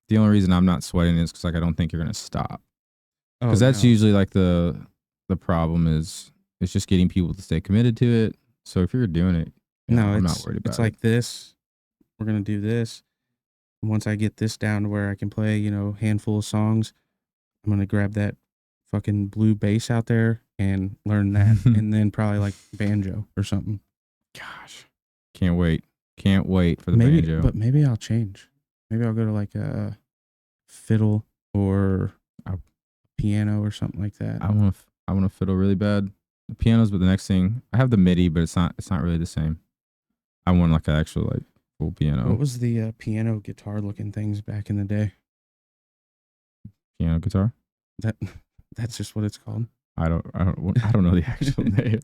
The only reason I'm not sweating is because like I don't think you're gonna stop. Because that's usually like the problem is it's just getting people to stay committed to it. So if you're doing it, I'm not worried about it's it. like this. We're gonna do this. And once I get this down to where I can play, handful of songs, I'm gonna grab that fucking blue bass out there and learn that, and then probably like banjo or something. Gosh, can't wait for the Maybe, banjo. but maybe I'll change. Maybe I'll go to like a fiddle or a piano or something like that. I want to fiddle really bad. The pianos, but the next thing I have the MIDI, but it's not really the same. I want like an actual like full piano. What was the piano guitar looking things back in the day? Piano guitar? That's just what it's called. I don't know the actual name.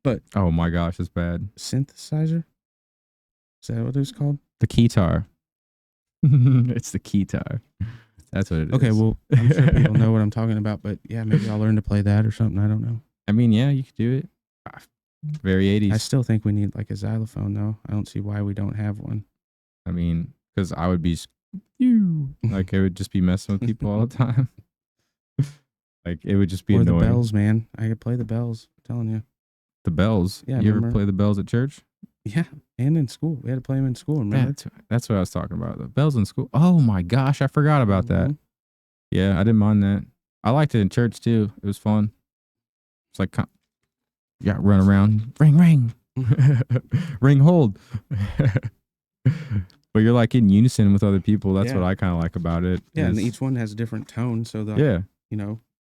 But- oh my gosh, it's bad. Synthesizer? Is that what it was called? The keytar. It's the keytar. That's what it is. Okay, well, I'm sure people know what I'm talking about, but yeah, maybe I'll learn to play that or something. I don't know. I mean, yeah, you could do it. Very 80s. I still think we need like a xylophone, though. I don't see why we don't have one. I mean, because I would be, like, it would just be messing with people all the time. Like, it would just be Or annoying. the bells, man. I could play the bells. I'm telling you. The bells. Yeah, You ever remember? play the bells at church? Yeah, and in school. We had to play them in school, remember? That's what I was talking about. The bells in school. Oh my gosh, I forgot about that. Mhm. Yeah, I didn't mind that. I liked it in church too. It was fun. It's like, you got to run around, ring, ring, hold. But you're like in unison with other people. That's Yeah. what I kind of like about it. Yeah, and is- each one has a different tone, so yeah.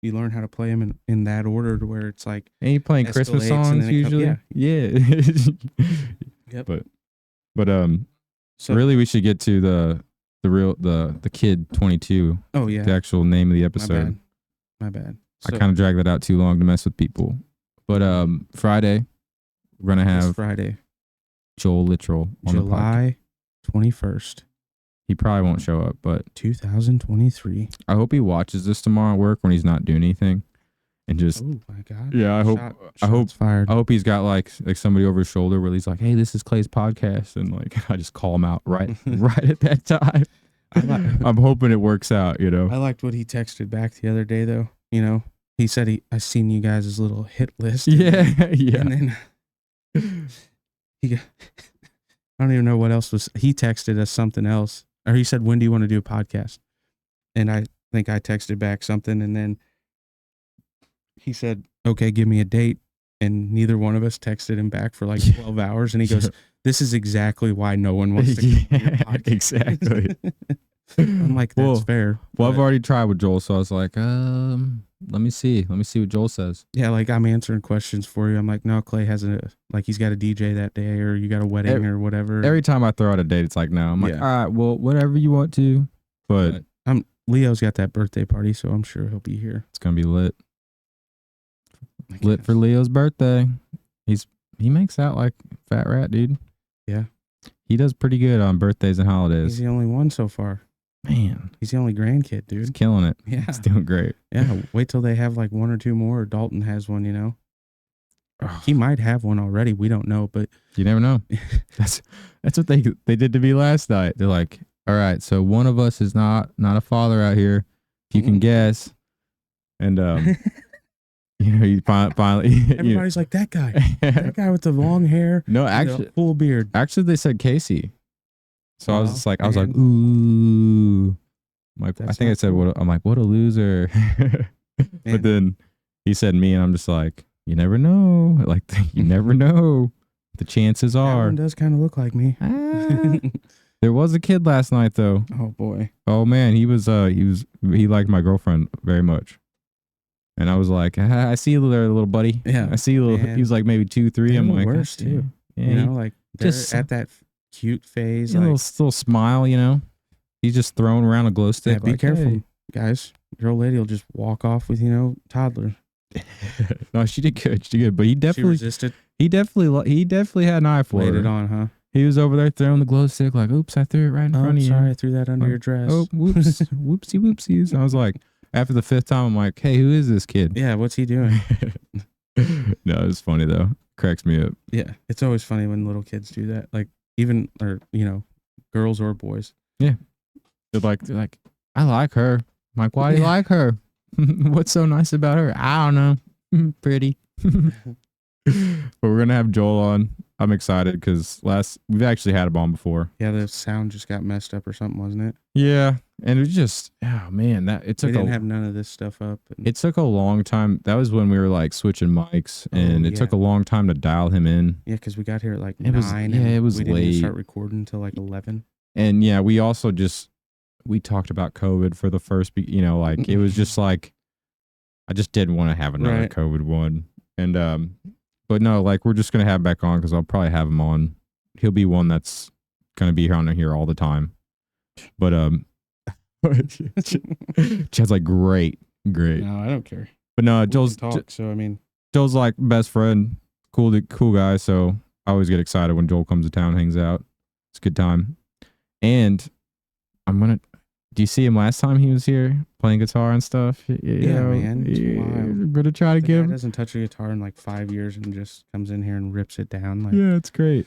you learn how to play them in that order to where it's like, And you playing Christmas Escalates and songs then it usually. Yeah. Yep. But so really, we should get to the kid 22, Oh yeah, the actual name of the my episode. bad. My bad. I So, kind of dragged that out too long to mess with people. But Friday, we're gonna this have Friday, Joel Littrell on the podcast. July 21st, He probably won't show up, but 2023. I hope he watches this tomorrow at work when he's not doing anything, and just Oh my God. yeah. I hope Shots fired. I hope he's got like somebody over his shoulder where he's like, "Hey, this is Clay's podcast," and like I just call him out right at that time. I'm hoping it works out, I liked what he texted back the other day, though. He said I seen you guys' little hit list. Yeah, yeah. And then I don't even know what else was. He texted us something else, or he said, "When do you want to do a podcast?" And I think I texted back something, and then he said, "Okay, give me a date." And neither one of us texted him back for like 12 hours, and he goes, "This is exactly why no one wants to come on your Yeah, podcast." exactly. I'm like, that's well, fair. well, I've but- already tried with Joel, so I was like, let me see what Joel says. Yeah, like I'm answering questions for you. I'm like, no, Clay has he's got a DJ that day, or you got a wedding or whatever. Every time I throw out a date, it's like, no. I'm like, Yeah. all right, well, whatever you want to, but Leo's got that birthday party, so I'm sure he'll be here. it's gonna be lit. I Lit guess. for Leo's birthday. He makes out like fat rat, dude. Yeah. He does pretty good on birthdays and He's holidays. the only one so far. Man, He's the only grandkid, he's dude. killing it. Yeah. He's doing great. Yeah. Wait till they have like one or two more. Or Dalton has one, you know. Ugh, He might have one already. We don't know, but you never know. That's what they did to me last night. They're like, all right, so one of us is not a father out here. If you can guess. And you finally everybody's like, that guy with the long hair, No, and the actually full beard. they said Casey. So I was Oh, just like, I was like, man. ooh. I'm like, I That's think I not said, cool. I'm like, what a loser. Man. But then he said me, and I'm just like, you never know. Like, you never know. The chances That are. one does kind of look like me. Ah. There was a kid last night, though. Oh boy. Oh man, he liked my girlfriend very much. And I was like, I see you there, little buddy. Yeah, I see you. man. He was like maybe 2, 3. They're I'm the like, worst, "I see too. you." Yeah, You know, like they're just- at that cute phase. a Like, little smile, you know. He's just throwing around a glow stick. yeah, be like, careful, "Hey." guys. Your old lady will just walk off with toddler. No, she did good. She did good. But he She definitely resisted. he definitely had an eye for Laid her. it on, huh? He was over there throwing the glow stick like, oops, I threw it right in Oh, front of you. sorry, I threw that under Oh, your dress. Oh, whoops. Whoopsie whoopsies. I was like, after the 5th time, I'm like, hey, who is this kid? Yeah, what's he doing? No, it's funny though. Cracks me up. Yeah, it's always funny when little kids do that. Like even or girls or boys. They're like, I like her. I'm like, why do you Yeah. like her? What's so nice about her? I don't know. Pretty. But we're gonna have Joel on. I'm excited because we've actually had him on before. Yeah, the sound just got messed up or something, wasn't it? Yeah, and it just, oh man, it We took didn't have none of this stuff up. And it took a long time. That was when we were like switching mics, and it took a yeah. long time to dial him in. yeah, because we got here at like It was- 9. yeah, and it was we didn't even late. start recording until like 11. And yeah, we also we talked about COVID for the first, like it was just like, I just didn't want to have another Right. COVID one. And, but no, like we're just going to have him back on because I'll probably have him on. He'll be one that's going to be on here all the time. But, Chad's like, great. No, I don't care. But no, We can Joel's talk. So I mean, like best friend, cool guy. So I always get excited when Joel comes to town, hangs out. It's a good time. And do you see him last time he was here playing guitar and stuff? Yeah, man, it's wild. We're gonna try to the get guy him. doesn't touch a guitar in like 5 years and just comes in here and rips it down. Like, Yeah, it's great.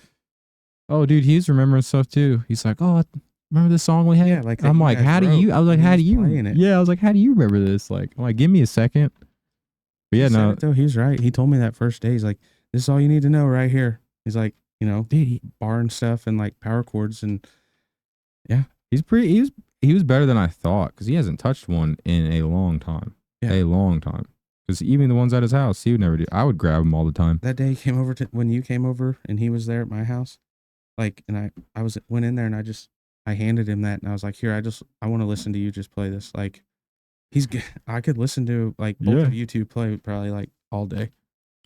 Oh, dude, he's remembering stuff too. He's like, oh, remember this song we had? Yeah, like that I'm you like, guys how do wrote you? I was like, when he how was do you? playing it. Yeah, I was like, how do you remember this? Like, I'm like, give me a second. But yeah, He said no, it, though, he's right. He told me that first day. He's like, this is all you need to know right here. He's like, dude, bar and stuff and like power chords and he was better than I thought because he hasn't touched one in a long time. Yeah. A long time. Because even the ones at his house, he would never do. I would grab them all the time. that day he came over when you came over and he was there at my house. Like, and I went in there and I handed him that and I was like, here, I want to listen to you just play this. Like, he's good. I could listen to like both Yeah. of you two play probably like all day.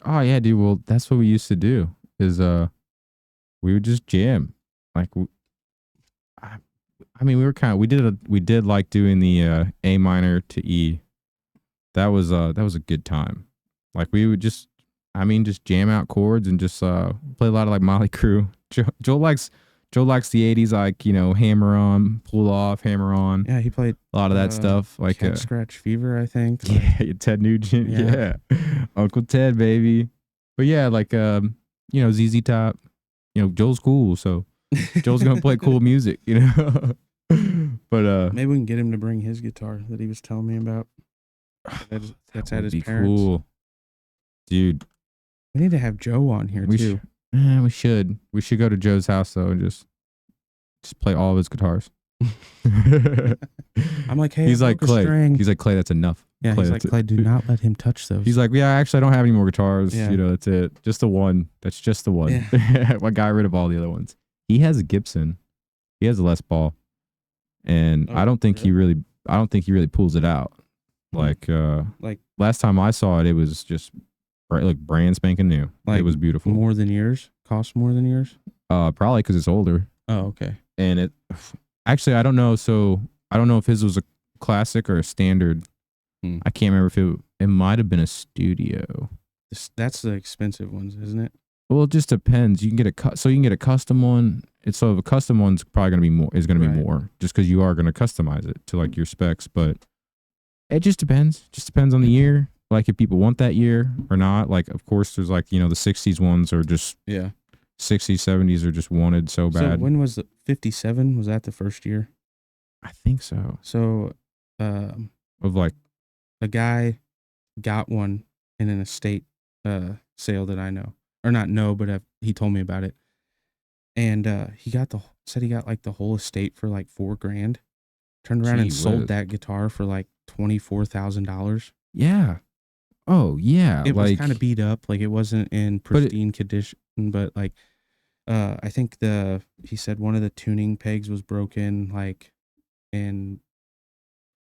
Oh yeah, dude. Well, that's what we used to do. Is we would just jam. Like, I mean, we did like doing the A minor to E. That was a good time. Like we would just jam out chords and just play a lot of like Motley Crue. Joel likes the 80s, like, Hammer On, Pull Off, Hammer On, Yeah, he played a lot of that uh, stuff. Like Cat Scratch Fever, I think. Like, yeah, Ted Nugent, Yeah. yeah. Uncle Ted, baby. But yeah, like ZZ Top. Joel's cool, so Joel's gonna play cool music, But maybe we can get him to bring his guitar that he was telling me about. That's at would his be parents. cool. Dude. We need to have Joe on here We too. We should. We should go to Joe's house though and just play all of his guitars. I'm like, hey, He's I like, broke a Clay. string. He's like, Clay, that's enough. Yeah, Clay, he's like, that's it." Clay, do not let him touch those. He's like, yeah, actually, I don't have any more guitars. Yeah. That's it. Just the one. That's just the one. I got rid of all the other ones. He has a Gibson. He has a Les Paul. and Oh, I don't think he really pulls it out. Like Like last time I saw it, it was just like brand spanking new. Like it was beautiful. more than yours? Cost more than yours? Probably because it's older, Oh, okay. and it actually I don't know. So I don't know if his was a classic or a standard. Hmm. I can't remember if it might have been a studio. That's the expensive ones, isn't it? Well, it just depends. You can get so you can get a custom one. It's so a custom one's probably gonna be more. Is gonna be Right. more just because you are gonna customize it to like your specs. But it just depends. Just depends on the year. Like if people want that year or not. Like of course there's like the '60s ones are just Yeah. '60s '70s are just wanted so So bad. when was the 57? Was that the first year? I think so. So Of like a guy got one in an estate sale that I know, or not know, but he told me about it. And he got like the whole estate for like $4,000. Turned around and Gee sold whiz. that guitar for like $24,000. yeah. Oh yeah. It was like kind of beat up, like it wasn't in But it- pristine condition, but like I think he said one of the tuning pegs was broken, like, and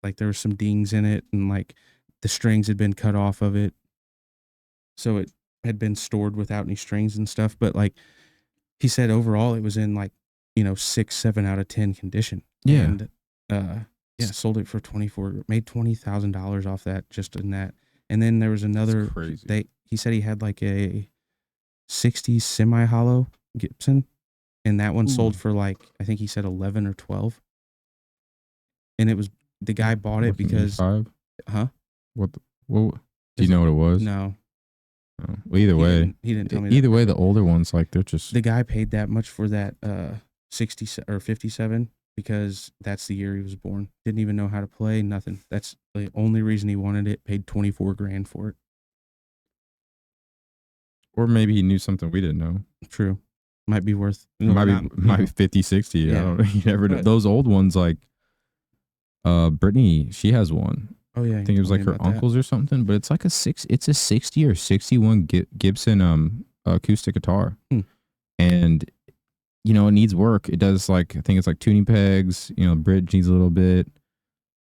like there were some dings in it, and like the strings had been cut off of it, so it had been stored without any strings and stuff. But like he said, overall it was in like 6, 7 out of 10 condition. Yeah. And sold it for made $20,000 off that, just in that. And then there was another. crazy. He said he had like a 60s semi hollow Gibson, and that one sold for like, I think he said 11 or 12. And it was, the guy bought it because, $5? huh? What? Do you know what it was? No. Oh. Well, either way, He didn't tell me. either way, the older ones like they're just The guy paid that much for that 60 or 57 because that's the year he was born. Didn't even know how to play, nothing. That's the only reason he wanted it. Paid $24,000 for it. or maybe he knew something we didn't know. True. Might be worth. Might be 50, 60. I Yeah. don't know. You never know. But- Those old ones like Brittany, she has one. Oh yeah. I think it was like her uncle's or something, but it's like it's a 60 or 61 Gibson acoustic guitar. Hmm. And it needs work. It does like, I think it's like tuning pegs, bridge needs a little bit.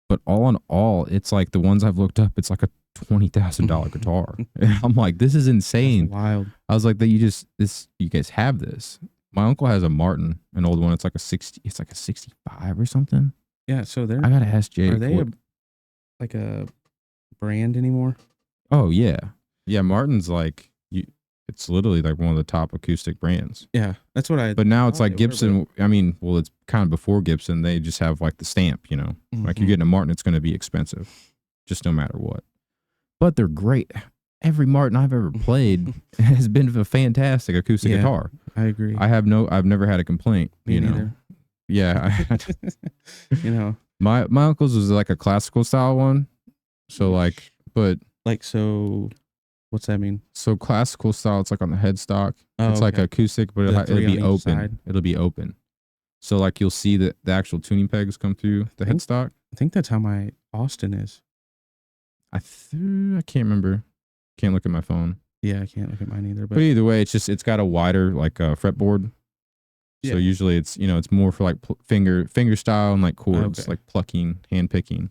But all in all, it's like the ones I've looked up, it's like a $20,000 guitar. And I'm like, this is insane. Wild. I was like, that you guys have this. My uncle has a Martin, an old one. It's like a 65 or something. Yeah. So they're I gotta ask Jake. are they like a brand anymore? Oh yeah, yeah. Martin's like it's literally like one of the top acoustic brands. Yeah, that's what I. But now it's thought like they were, Gibson. I mean, well, it's kind of before Gibson. They just have like the stamp. Like Mhm. you're getting a Martin, it's going to be expensive, just no matter what. But they're great. Every Martin I've ever played has been a fantastic acoustic Yeah. guitar. I agree. I've never had a complaint. Me neither. Yeah. You know, My uncle's was like a classical style one. So like, but like, so what's that mean? so classical style, it's like on the headstock. Oh, It's like okay. acoustic, but The it'll three be on each open. side. It'll be open. So like you'll see the actual tuning pegs come through the Think- headstock. I think that's how my Austin is. I can't remember. Can't look at my phone. Yeah, I can't look at mine either. But But either way, it's got a wider like fretboard. Yeah. So usually it's more for like finger style and like chords, Okay. like plucking, hand picking.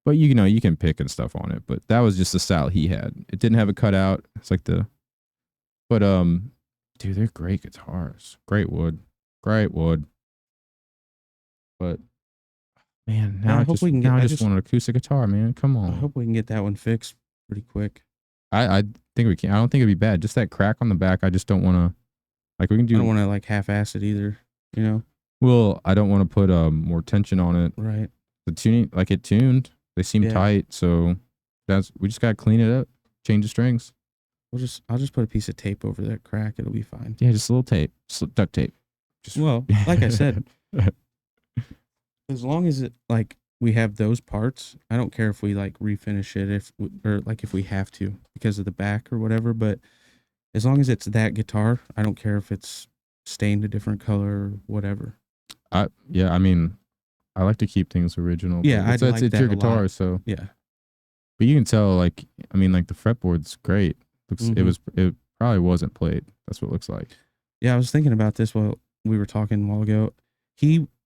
But you can pick and stuff on it. But that was just the style he had. It didn't have a cutout. It's like but dude, they're great guitars. Great wood. But man, now Yeah, I I hope just we can get- now I I just just- want an acoustic guitar, man. Come I on. hope we can get that one fixed pretty quick. I think we can. I don't think it'd be bad. Just that crack on the back. I just don't want to. Like we can I do. don't want to like half-ass it either. You know, Well, I don't want to put more tension on it. right? The tuning, like it tuned, they seem Yeah. tight. So we just gotta clean it up, change the strings. I'll just put a piece of tape over that crack. It'll be fine. Yeah, just a little tape, duct tape. Just Well, like I said, as long as it like we have those parts, I don't care if we like refinish it if we have to because of the back or whatever. But as long as it's that guitar, I don't care if it's stained a different color or whatever. I mean, I like to keep things original. Yeah, but it's, I'd like it's that your a lot. guitar, so. Yeah, But you can tell, like, I mean, like the fretboard's great. Mhm. It probably wasn't played. That's what it looks like. yeah. I was thinking about this while we were talking a while ago.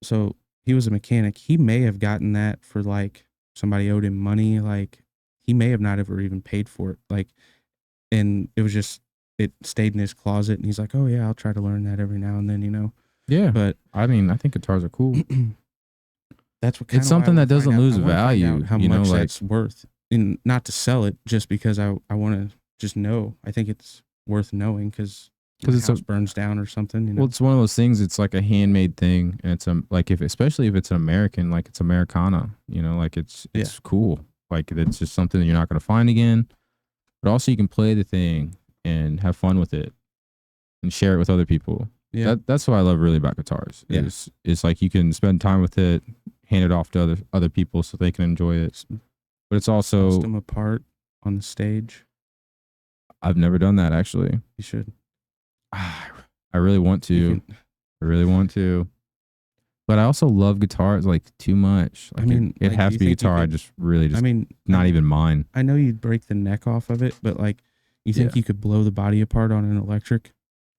So he was a mechanic. He may have gotten that for like somebody owed him money. Like he may have not ever even paid for it. Like, and it was just it stayed in his closet. And he's like, oh yeah, I'll try to learn that every now and then, you know. Yeah. But I mean, I think guitars are cool. that's what It's something that doesn't lose value, How you know, much like- that's worth, and not to sell it just because I want to just know. I think it's worth knowing because 'Cause it's it's a- house burns down or something. You know, Well, it's one of those things. It's like a handmade thing, and it's like especially if it's an American, like it's Americana. You know, like it's cool. Like it's just something that you're not going to find again. But also, you can play the thing and have fun with it, and share it with other people. yeah, That's what I love really about guitars. Yeah. Is like you can spend time with it, hand it off to other people so they can enjoy it. But it's bust also them apart on the stage. I've never done that actually. You should. I really want to. You can- I really want to. But I also love guitars like too much. Like I mean, it like, has do to you be think you guitar. I could- just really just I mean, not even mine. I know you'd break the neck off of it, but like, you think Yeah. you could blow the body apart on an electric,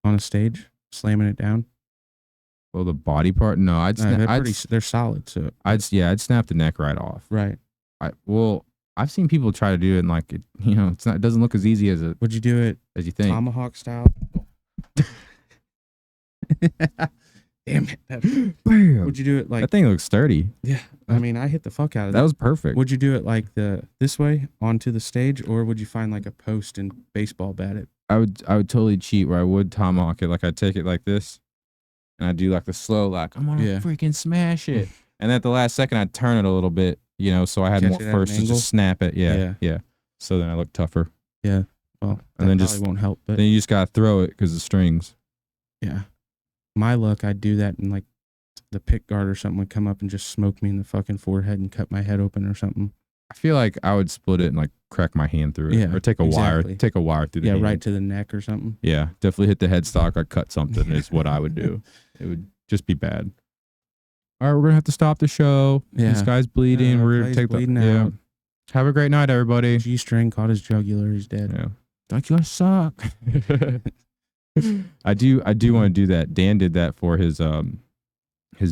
on a stage, slamming it down? Well, the body part, no. They're solid. So I'd snap the neck right off. right. I've seen people try to do it and like it, it's not. It doesn't look as easy as Would you do it you think. tomahawk style? Damn it! Bam. Would you do it like? That thing looks sturdy. Yeah, I mean, I hit the fuck out of That was perfect. Would you do it like this way onto the stage, or would you find like a post and baseball bat it? I would totally cheat where I would tomahawk it. Like I'd take it like this, and I'd do like the slow, like I'm gonna Yeah. freaking smash it. And at the last second, I'd turn it a little bit, so I had Catch more it at an force to angle? just snap it. Yeah. Yeah. So then I look tougher. Well, And that then probably just- won't help. But Then you just gotta throw it because the strings. yeah, my luck, I'd do that, and like the pick guard or something would come up and just smoke me in the fucking forehead and cut my head open or something. I feel like I would split it and like crack my hand through it, Yeah, or take a exactly. wire through the Yeah, hand. right to the neck or something. Yeah, definitely hit the headstock or cut something is what I would do. It would just be bad. All right, we're gonna have to stop the show. This Yeah. guy's bleeding. Yeah, we're gonna guy's take bleeding the out. Have a great night, everybody. G-string caught his jugular. He's dead. Yeah, don't you guys suck? I do want to do that. Dan did that for his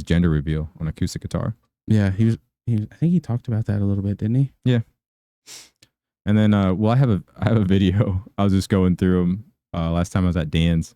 gender reveal on acoustic guitar. Yeah, he was. I think he talked about that a little bit, didn't he? And then, I have a video. I was just going through them last time I was at Dan's,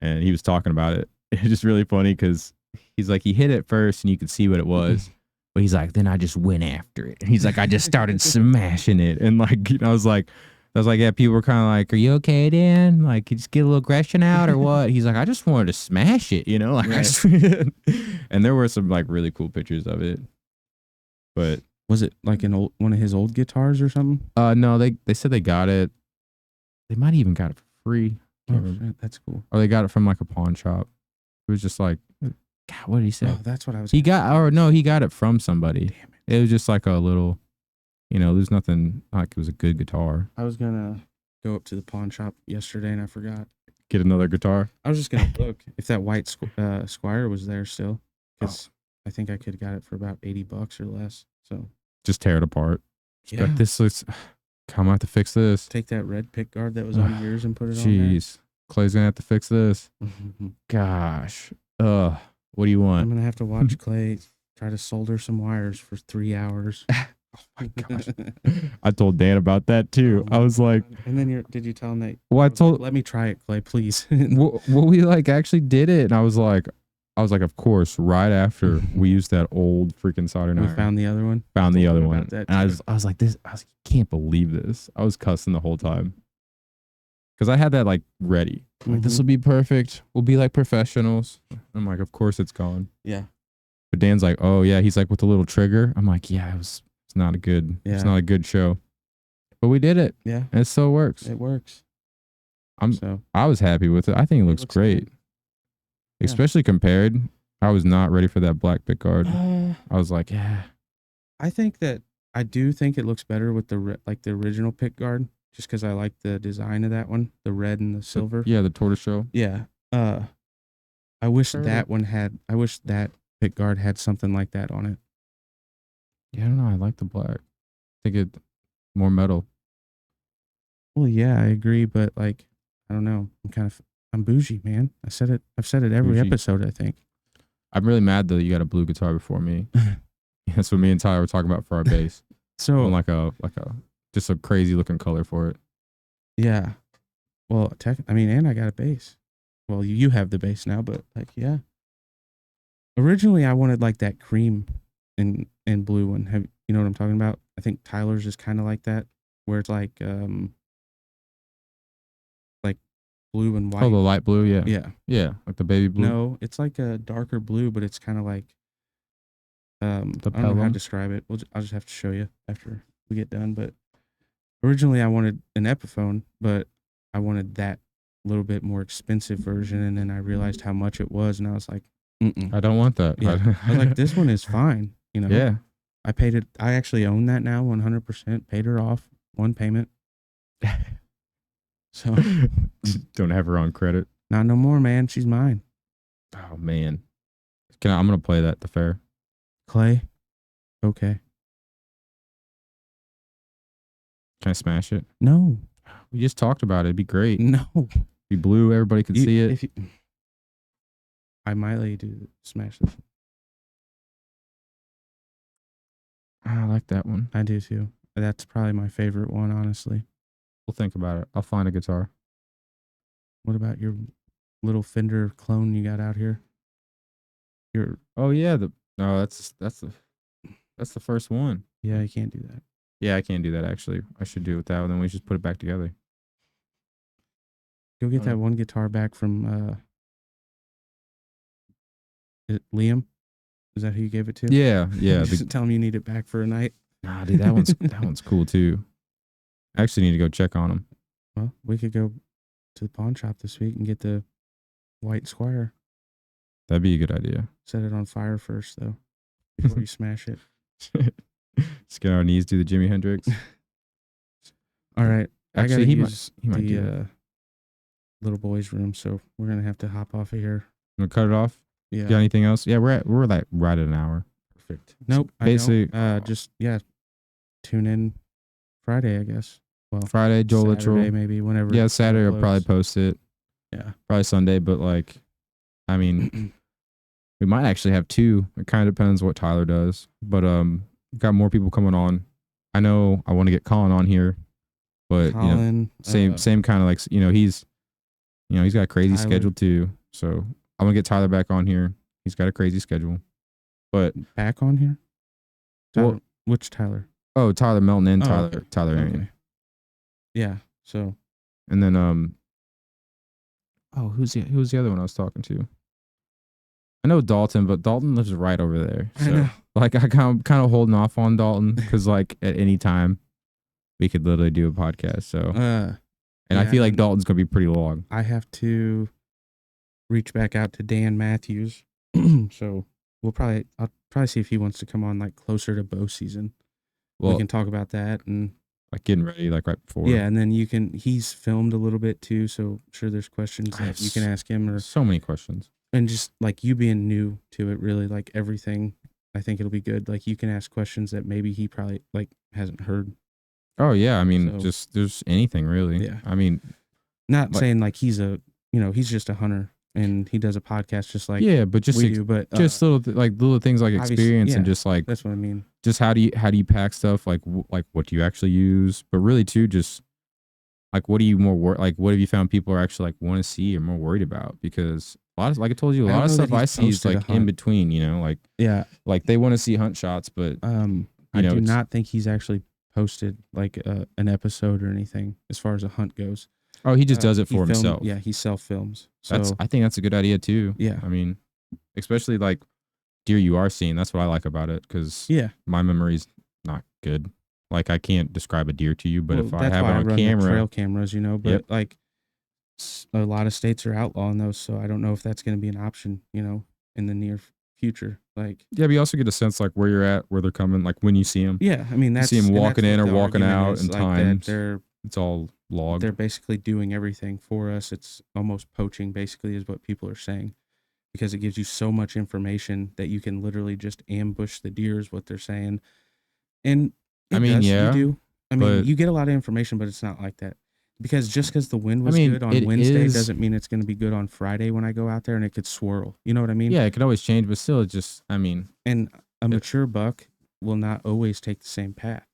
and he was talking about it. It's just really funny because he's like, he hit it first, and you could see what it was, but he's like, then I just went after it. And he's like, I just started smashing it, and like, I was like, yeah, people were kind of like, are you okay, Dan? Like, you just get a little aggression out or what? He's like, I just wanted to smash it, like, I Right. just and there were some like really cool pictures of it, but. Was it like one of his old guitars or something? No, they said they got it. They might even got it for free. Oh, Can't remember. shit, that's cool. Or they got it from like a pawn shop. It was just like, God, what did he say? Oh, that's what I was. He got it from somebody. Damn it. It was just like a little, there's nothing like it was a good guitar. I was gonna go up to the pawn shop yesterday and I forgot. Get another guitar. I was just gonna look if that white Squire was there still, because I think I could have got it for about $80 or less. So Just tear it apart. Just be like, Yeah. this looks. I'm gonna have to fix this. take that red pick guard that was on yours and put it on there. Jeez, Clay's gonna have to fix this. I'm Gosh. What do you want? gonna have to watch Clay try to solder some wires for 3 hours. Oh my gosh. I told Dan about that too. Oh I my was like, God. And then did you tell him that? well, I was like, told. let me try it, Clay, please. Well, we like actually did it, and I was like, of course, right after we used that old freaking soldering we iron, found the other one. found the told other him one, about that and I too. was like, can't believe this. I was cussing the whole time because I had that like ready. Like, this Mhm. will be perfect. We'll be like professionals. I'm like, of course it's gone. Yeah. But Dan's like, oh yeah, he's like with the little trigger. I'm like, yeah, it's not a good, Yeah. it's not a good show. But we did it, Yeah, and it still works. it works. I'm- so I was happy with it. I think it looks looks great. good. Yeah. Especially compared. I was not ready for that black pick guard. Uh, I was like, yeah. I think that I do think it looks better with the the original pick guard, just because I like the design of that one, the red and the silver. Yeah, the tortoise shell. Yeah. I wish Sure. that one had. I wish that pick guard had something like that on it. Yeah, I don't know. I like the black. I think it more metal. Well, yeah, I agree, but like, I don't know. I'm bougie, man. I've said it every Bougie. episode, I think. I'm really mad though. You got a blue guitar before me. That's what me and Tyler were talking about for our bass. So On like a just a crazy looking color for it. yeah. Well, I mean, and I got a bass. Well, you have the bass now, but like, yeah. Originally, I wanted like that cream and blue one. Have you know what I'm talking about? I think Tyler's is kind of like that, where it's like blue and white. Oh, the light blue, yeah. Yeah. Yeah, like the baby blue. No, it's like a darker blue, but it's kind of like The I don't know how to Pelham? describe it. I'll just have to show you after we get done. But originally, I wanted an Epiphone, but I wanted that little bit more expensive version, and then I realized how much it was, and I was like, mm-mm. I don't want that. Yeah. I was like, this one is fine. You know, Yeah. I paid it. I actually own that now, 100%. Paid her off, one payment. So Don't have her on credit. not no more, man. She's mine. Oh man. I'm gonna play that at the fair. Clay. Okay. Can I smash it? No. We just talked about it. It'd be great. No. Be blue, everybody could see it. I might let you do smash this. I like that one. I do too. That's probably my favorite one, honestly. We'll think about it. I'll find a guitar. What about your little Fender clone you got out here? Oh yeah, that's the first one. Yeah, you can't do that. Yeah, I can't do that actually. I should do it with that one, then we just put it back together. Go get that one guitar back from Liam. Is that who you gave it to? Yeah. Just tell him you need it back for a night. Nah, dude, that one's cool too. I actually need to go check on them. Well, we could go to the pawn shop this week and get the white Squire. That'd be a good idea. Set it on fire first, though, before you smash it. Just get on our knees, do the Jimi Hendrix. All right. Actually, I he gotta might use do the little boy's room, so we're gonna have to hop off of here. You want to cut it off? Yeah. Got anything else? Yeah, we're like right at an hour. Perfect. Nope. Basically, I don't. Just tune in Friday, I guess. Well, Friday, Joel Saturday, Littrell. maybe whenever. Yeah, Saturday I'll uploads. probably post it. Yeah. Probably Sunday, but like, I mean, we might actually have two. It kind of depends what Tyler does. But got more people coming on. I know I want to get Colin on here, but Colin, same kind of like he's got a crazy Tyler. schedule too. So I want to get Tyler back on here. He's got a crazy schedule. But back on here. Well, which Tyler? Oh, Tyler Melton and Oh, Tyler Arian. Okay. Yeah. So. And then who's the other one I was talking to? I know Dalton, but Dalton lives right over there. I So know. like I kind of holding off on Dalton because like at any time we could literally do a podcast. So and I yeah, feel like and Dalton's gonna be pretty long. I have to reach back out to Dan Matthews. So I'll probably see if he wants to come on like closer to bow season. Well, We can talk about that and like getting ready like right before. yeah, and then he's filmed a little bit too, so I'm sure there's questions that you can ask him So many questions. and just like you being new to it, really like everything. I think it'll be good. Like you can ask questions that maybe he probably like hasn't heard. Oh yeah, I mean So- just there's anything really. Yeah. I mean Not Like- saying like he's just a hunter and he does a podcast just like yeah, but just we do, but just little little things like obviously, experience and yeah. just like that's what I mean. just how do you pack stuff like what do you actually use, but really too just like what do you what have you found people are actually like want to see or more worried about, because a lot of, like I told you, a I lot don't of know stuff that I he's see is posted a like in hunt. between, Yeah. like they want to see hunt shots, but I You know, do it's- not think he's actually posted like an episode or anything as far as a hunt goes. oh he just does it He for filmed- himself. Yeah, he self films. So I think that's a good idea too. yeah, I mean, especially like deer you are seeing. That's what I like about it, because yeah. my memory's not good. Like I can't describe a deer to you, but Well, if I that's have it why on run the camera, trail cameras, but Yep. like a lot of states are outlawing those, so I don't know if that's going to be an option, in the near future. Like, yeah, but you also get a sense like where you're at, where they're coming, like when you see them. yeah, I mean that's see 'em and walking that's in what or the walking argument out is, and like, times. that It's all logged. they're basically doing everything for us. It's almost poaching, basically, is what people are saying, because it gives you so much information that you can literally just ambush the deer, is what they're saying. And I mean, you yeah, do. I mean, but- you get a lot of information, but it's not like that. because just because the wind I was mean, good on it Wednesday is. doesn't mean it's going to be good on Friday when I go out there, and it could swirl. You know what I mean? Yeah, it could always change, but still, it just. I mean, And a It- mature buck will not always take the same path.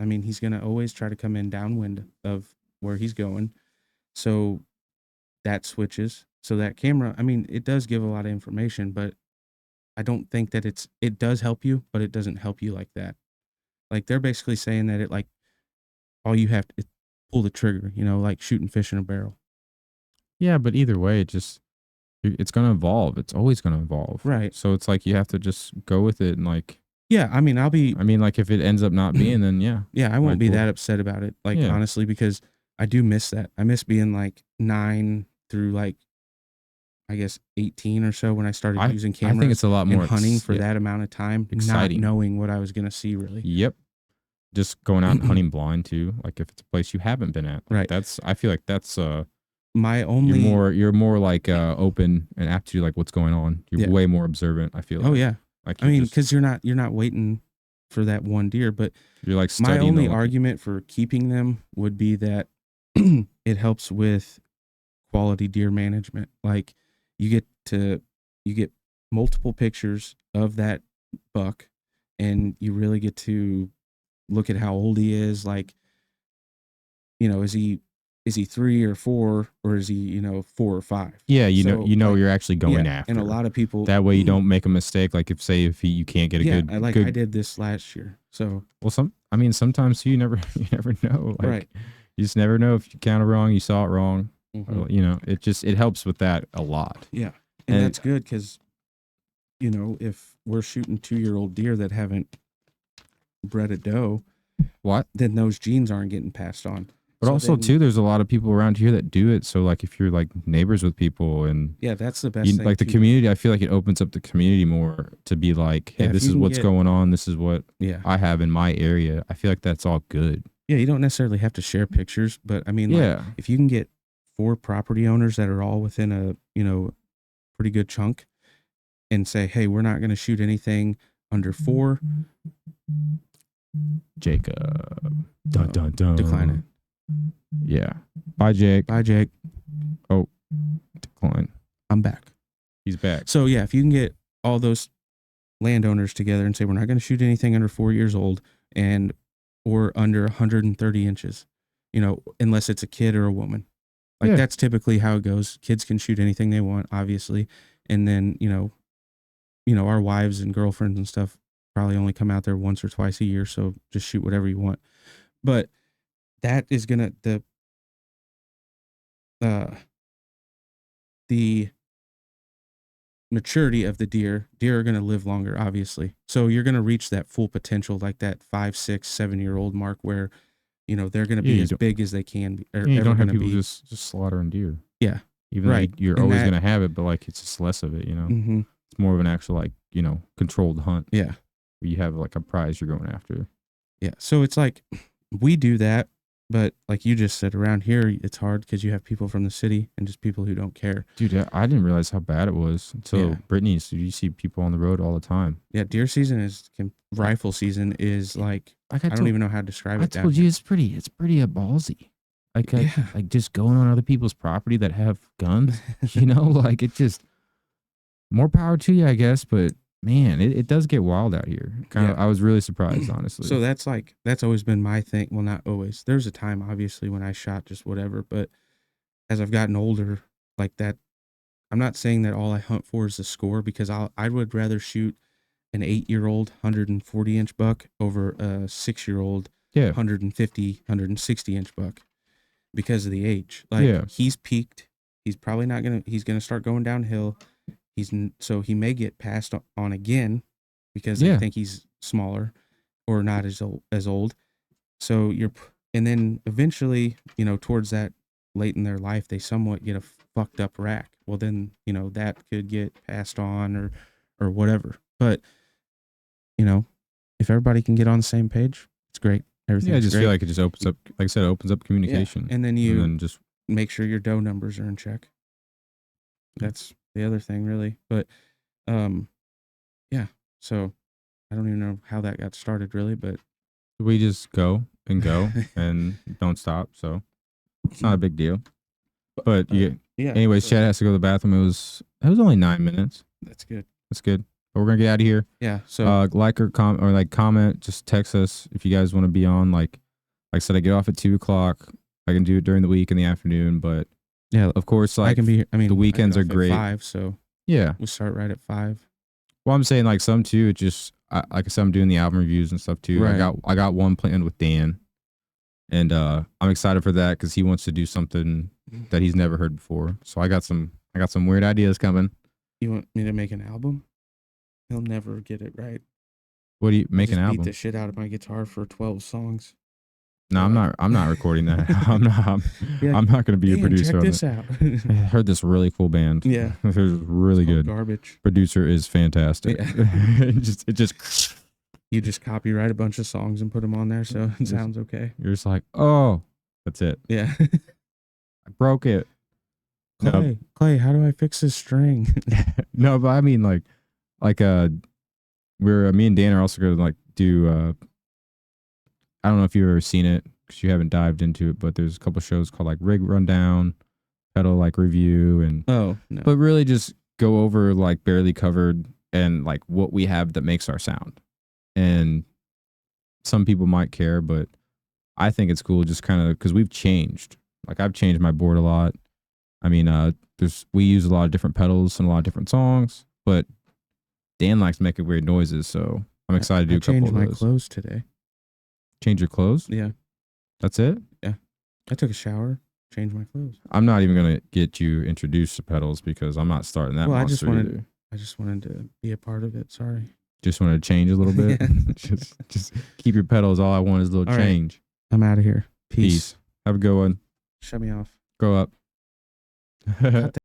I mean, he's going to always try to come in downwind of where he's going. So that switches. So that camera, I mean, it does give a lot of information, but I don't think that it does help you, but it doesn't help you like that. Like they're basically saying that it like all you have to is pull the trigger, like shooting fish in a barrel. yeah, but either way, it's gonna evolve. It's always gonna evolve. Right. So it's like you have to just go with it and like. Yeah, I mean, Like if it ends up not being, then yeah. yeah, I won't Like, be well, that upset about it. Like Yeah. honestly, because I do miss that. I miss being like 9 through like I guess 18 or so when I started using I cameras think it's a lot more and hunting for yeah. that amount of time, Exciting. not knowing what I was going to see really. Yep. Just going out and hunting blind too. Like if it's a place you haven't been at. Like, Right. I feel like that's My only you're more like open and apt to like what's going on. You're Yeah. way more observant, I feel like. Oh yeah. Like I mean, cuz you're not waiting for that one deer, but you're like my studying only the, argument for keeping them would be that it helps with quality deer management. Like you get multiple pictures of that buck and you really get to look at how old he is. Like, is he 3 or 4 or is he, 4 or 5? Yeah, So, you're actually going after. And a lot of people that way you don't make a mistake. Like if you can't get a good I did this last year. So well sometimes you never know. Like right. you just never know if you counted wrong, you saw it wrong. Mhm. It helps with that a lot. Yeah. And And- that's good because, if we're shooting 2-year-old deer that haven't bred a doe, What? then those genes aren't getting passed on. But So also then- too, there's a lot of people around here that do it. So like if you're like neighbors with people and Yeah, that's the best thing. like the too. community, I feel like it opens up the community more to be like, hey, Yeah, if this you is can what's get- going on. This is what Yeah. I have in my area. I feel like that's all good. Yeah, you don't necessarily have to share pictures, but I mean, like, Yeah. if you can get 4 property owners that are all within a, pretty good chunk and say, hey, we're not going to shoot anything under 4, Jacob. Dun Oh, dun dun. decline it. Yeah. Bye, Jake. Bye, Jake. Decline. I'm back. He's back. So yeah, if you can get all those landowners together and say we're not going to shoot anything under 4 years old and or under 130 inches, unless it's a kid or a woman. Like Yeah. that's typically how it goes. Kids can shoot anything they want, obviously, and then our wives and girlfriends and stuff probably only come out there once or twice a year, so just shoot whatever you want. But that is gonna the maturity of the deer are going to live longer, obviously. So you're going to reach that full potential, like that 5, 6, 7-year-old mark where, they're going to Yeah, be you as don't- big as they can be. Or Yeah, you ever don't have gonna people be. just slaughtering deer. Yeah. Even Right. though you're And always that- going to have it, but like it's just less of it, Mhm. It's more of an actual like, controlled hunt Yeah. where you have like a prize you're going after. Yeah. So it's like we do that, but like you just said, around here, it's hard because you have people from the city and just people who don't care. Dude, I didn't realize how bad it was until Yeah. Brittany's. You see people on the road all the time. Yeah. Deer season rifle season is like, Like I don't even know how to describe I it. down told you here. it's pretty ballsy. Like, Yeah. like just going on other people's property that have guns, like it just more power to you, I guess. But man, it does get wild out here. Yeah. I was really surprised, honestly. So that's always been my thing. Well, not always. There's a time, obviously, when I shot just whatever. But as I've gotten older, like that, I'm not saying that all I hunt for is the score because I would rather shoot an 8-year-old 140-inch buck over a 6-year-old yeah, 150, 160-inch buck because of the age. Like Yeah. he's peaked. He's probably not he's gonna start going downhill. So he may get passed on again because Yeah. they think he's smaller or not as old. So and then eventually, towards that late in their life, they somewhat get a fucked up rack. Well, then, that could get passed on or whatever. But, if everybody can get on the same page, it's great. Everything's I just great. feel like it just opens up, like I said, it opens up communication. And then And then just make sure your doe numbers are in check. That's the other thing, really. But, yeah. So I don't even know how that got started, really. But we just go and go and don't stop. So It's not a big deal. But Yeah. anyways, so Chad has to go to the bathroom. It was only 9 minutes. that's good. That's good. But we're gonna get out of here. Yeah. So Like or comment. Just text us if you guys want to be on. Like I said, I get off at 2:00. I can do it during the week in the afternoon, but yeah, of course, like I can be here. I mean, the weekends I are get off at great. 5, so Yeah. we start right at 5. Well, I'm saying like some too. It just like I said, I'm doing the album reviews and stuff too. Right. I got one planned with Dan, and I'm excited for that because he wants to do something that he's never heard before. So I got some weird ideas coming. You want me to make an album? He'll never get it right. What do you I'll make an just album? Beat the shit out of my guitar for 12 songs. No, I'm not recording that. I'm Yeah, not going to be a Dan, producer check on this it. out. I heard this really cool band. Yeah. It was really It's called good. Garbage. Producer is fantastic. Yeah. it just You just copyright a bunch of songs and put them on there, so it sounds okay. you're just like, oh, that's it. Yeah. I broke it. No. Clay, how do I fix this string? No, but I mean like we're me and Dan are also gonna like do I don't know if you've ever seen it because you haven't dived into it, but there's a couple shows called like Rig Rundown, Pedal like Review, and Oh, no. but really just go over like Barely Covered and like what we have that makes our sound. And some people might care, but I think it's cool just kind of because we've changed. Like I've changed my board a lot. I mean, we use a lot of different pedals and a lot of different songs, but Dan likes making weird noises, so I'm excited to do a couple changed of my those. clothes today. Change your clothes? Yeah. That's it? I took a shower, changed my clothes. I'm not even gonna get you introduced to pedals because I'm not starting that Well, I monster just either. wanted to be a part of it. Sorry. Just wanted to change a little bit. Yeah. just keep your pedals. All I want is a little All right. change. I'm out of here. Peace. Peace. Have a good one. Shut me off. Grow up.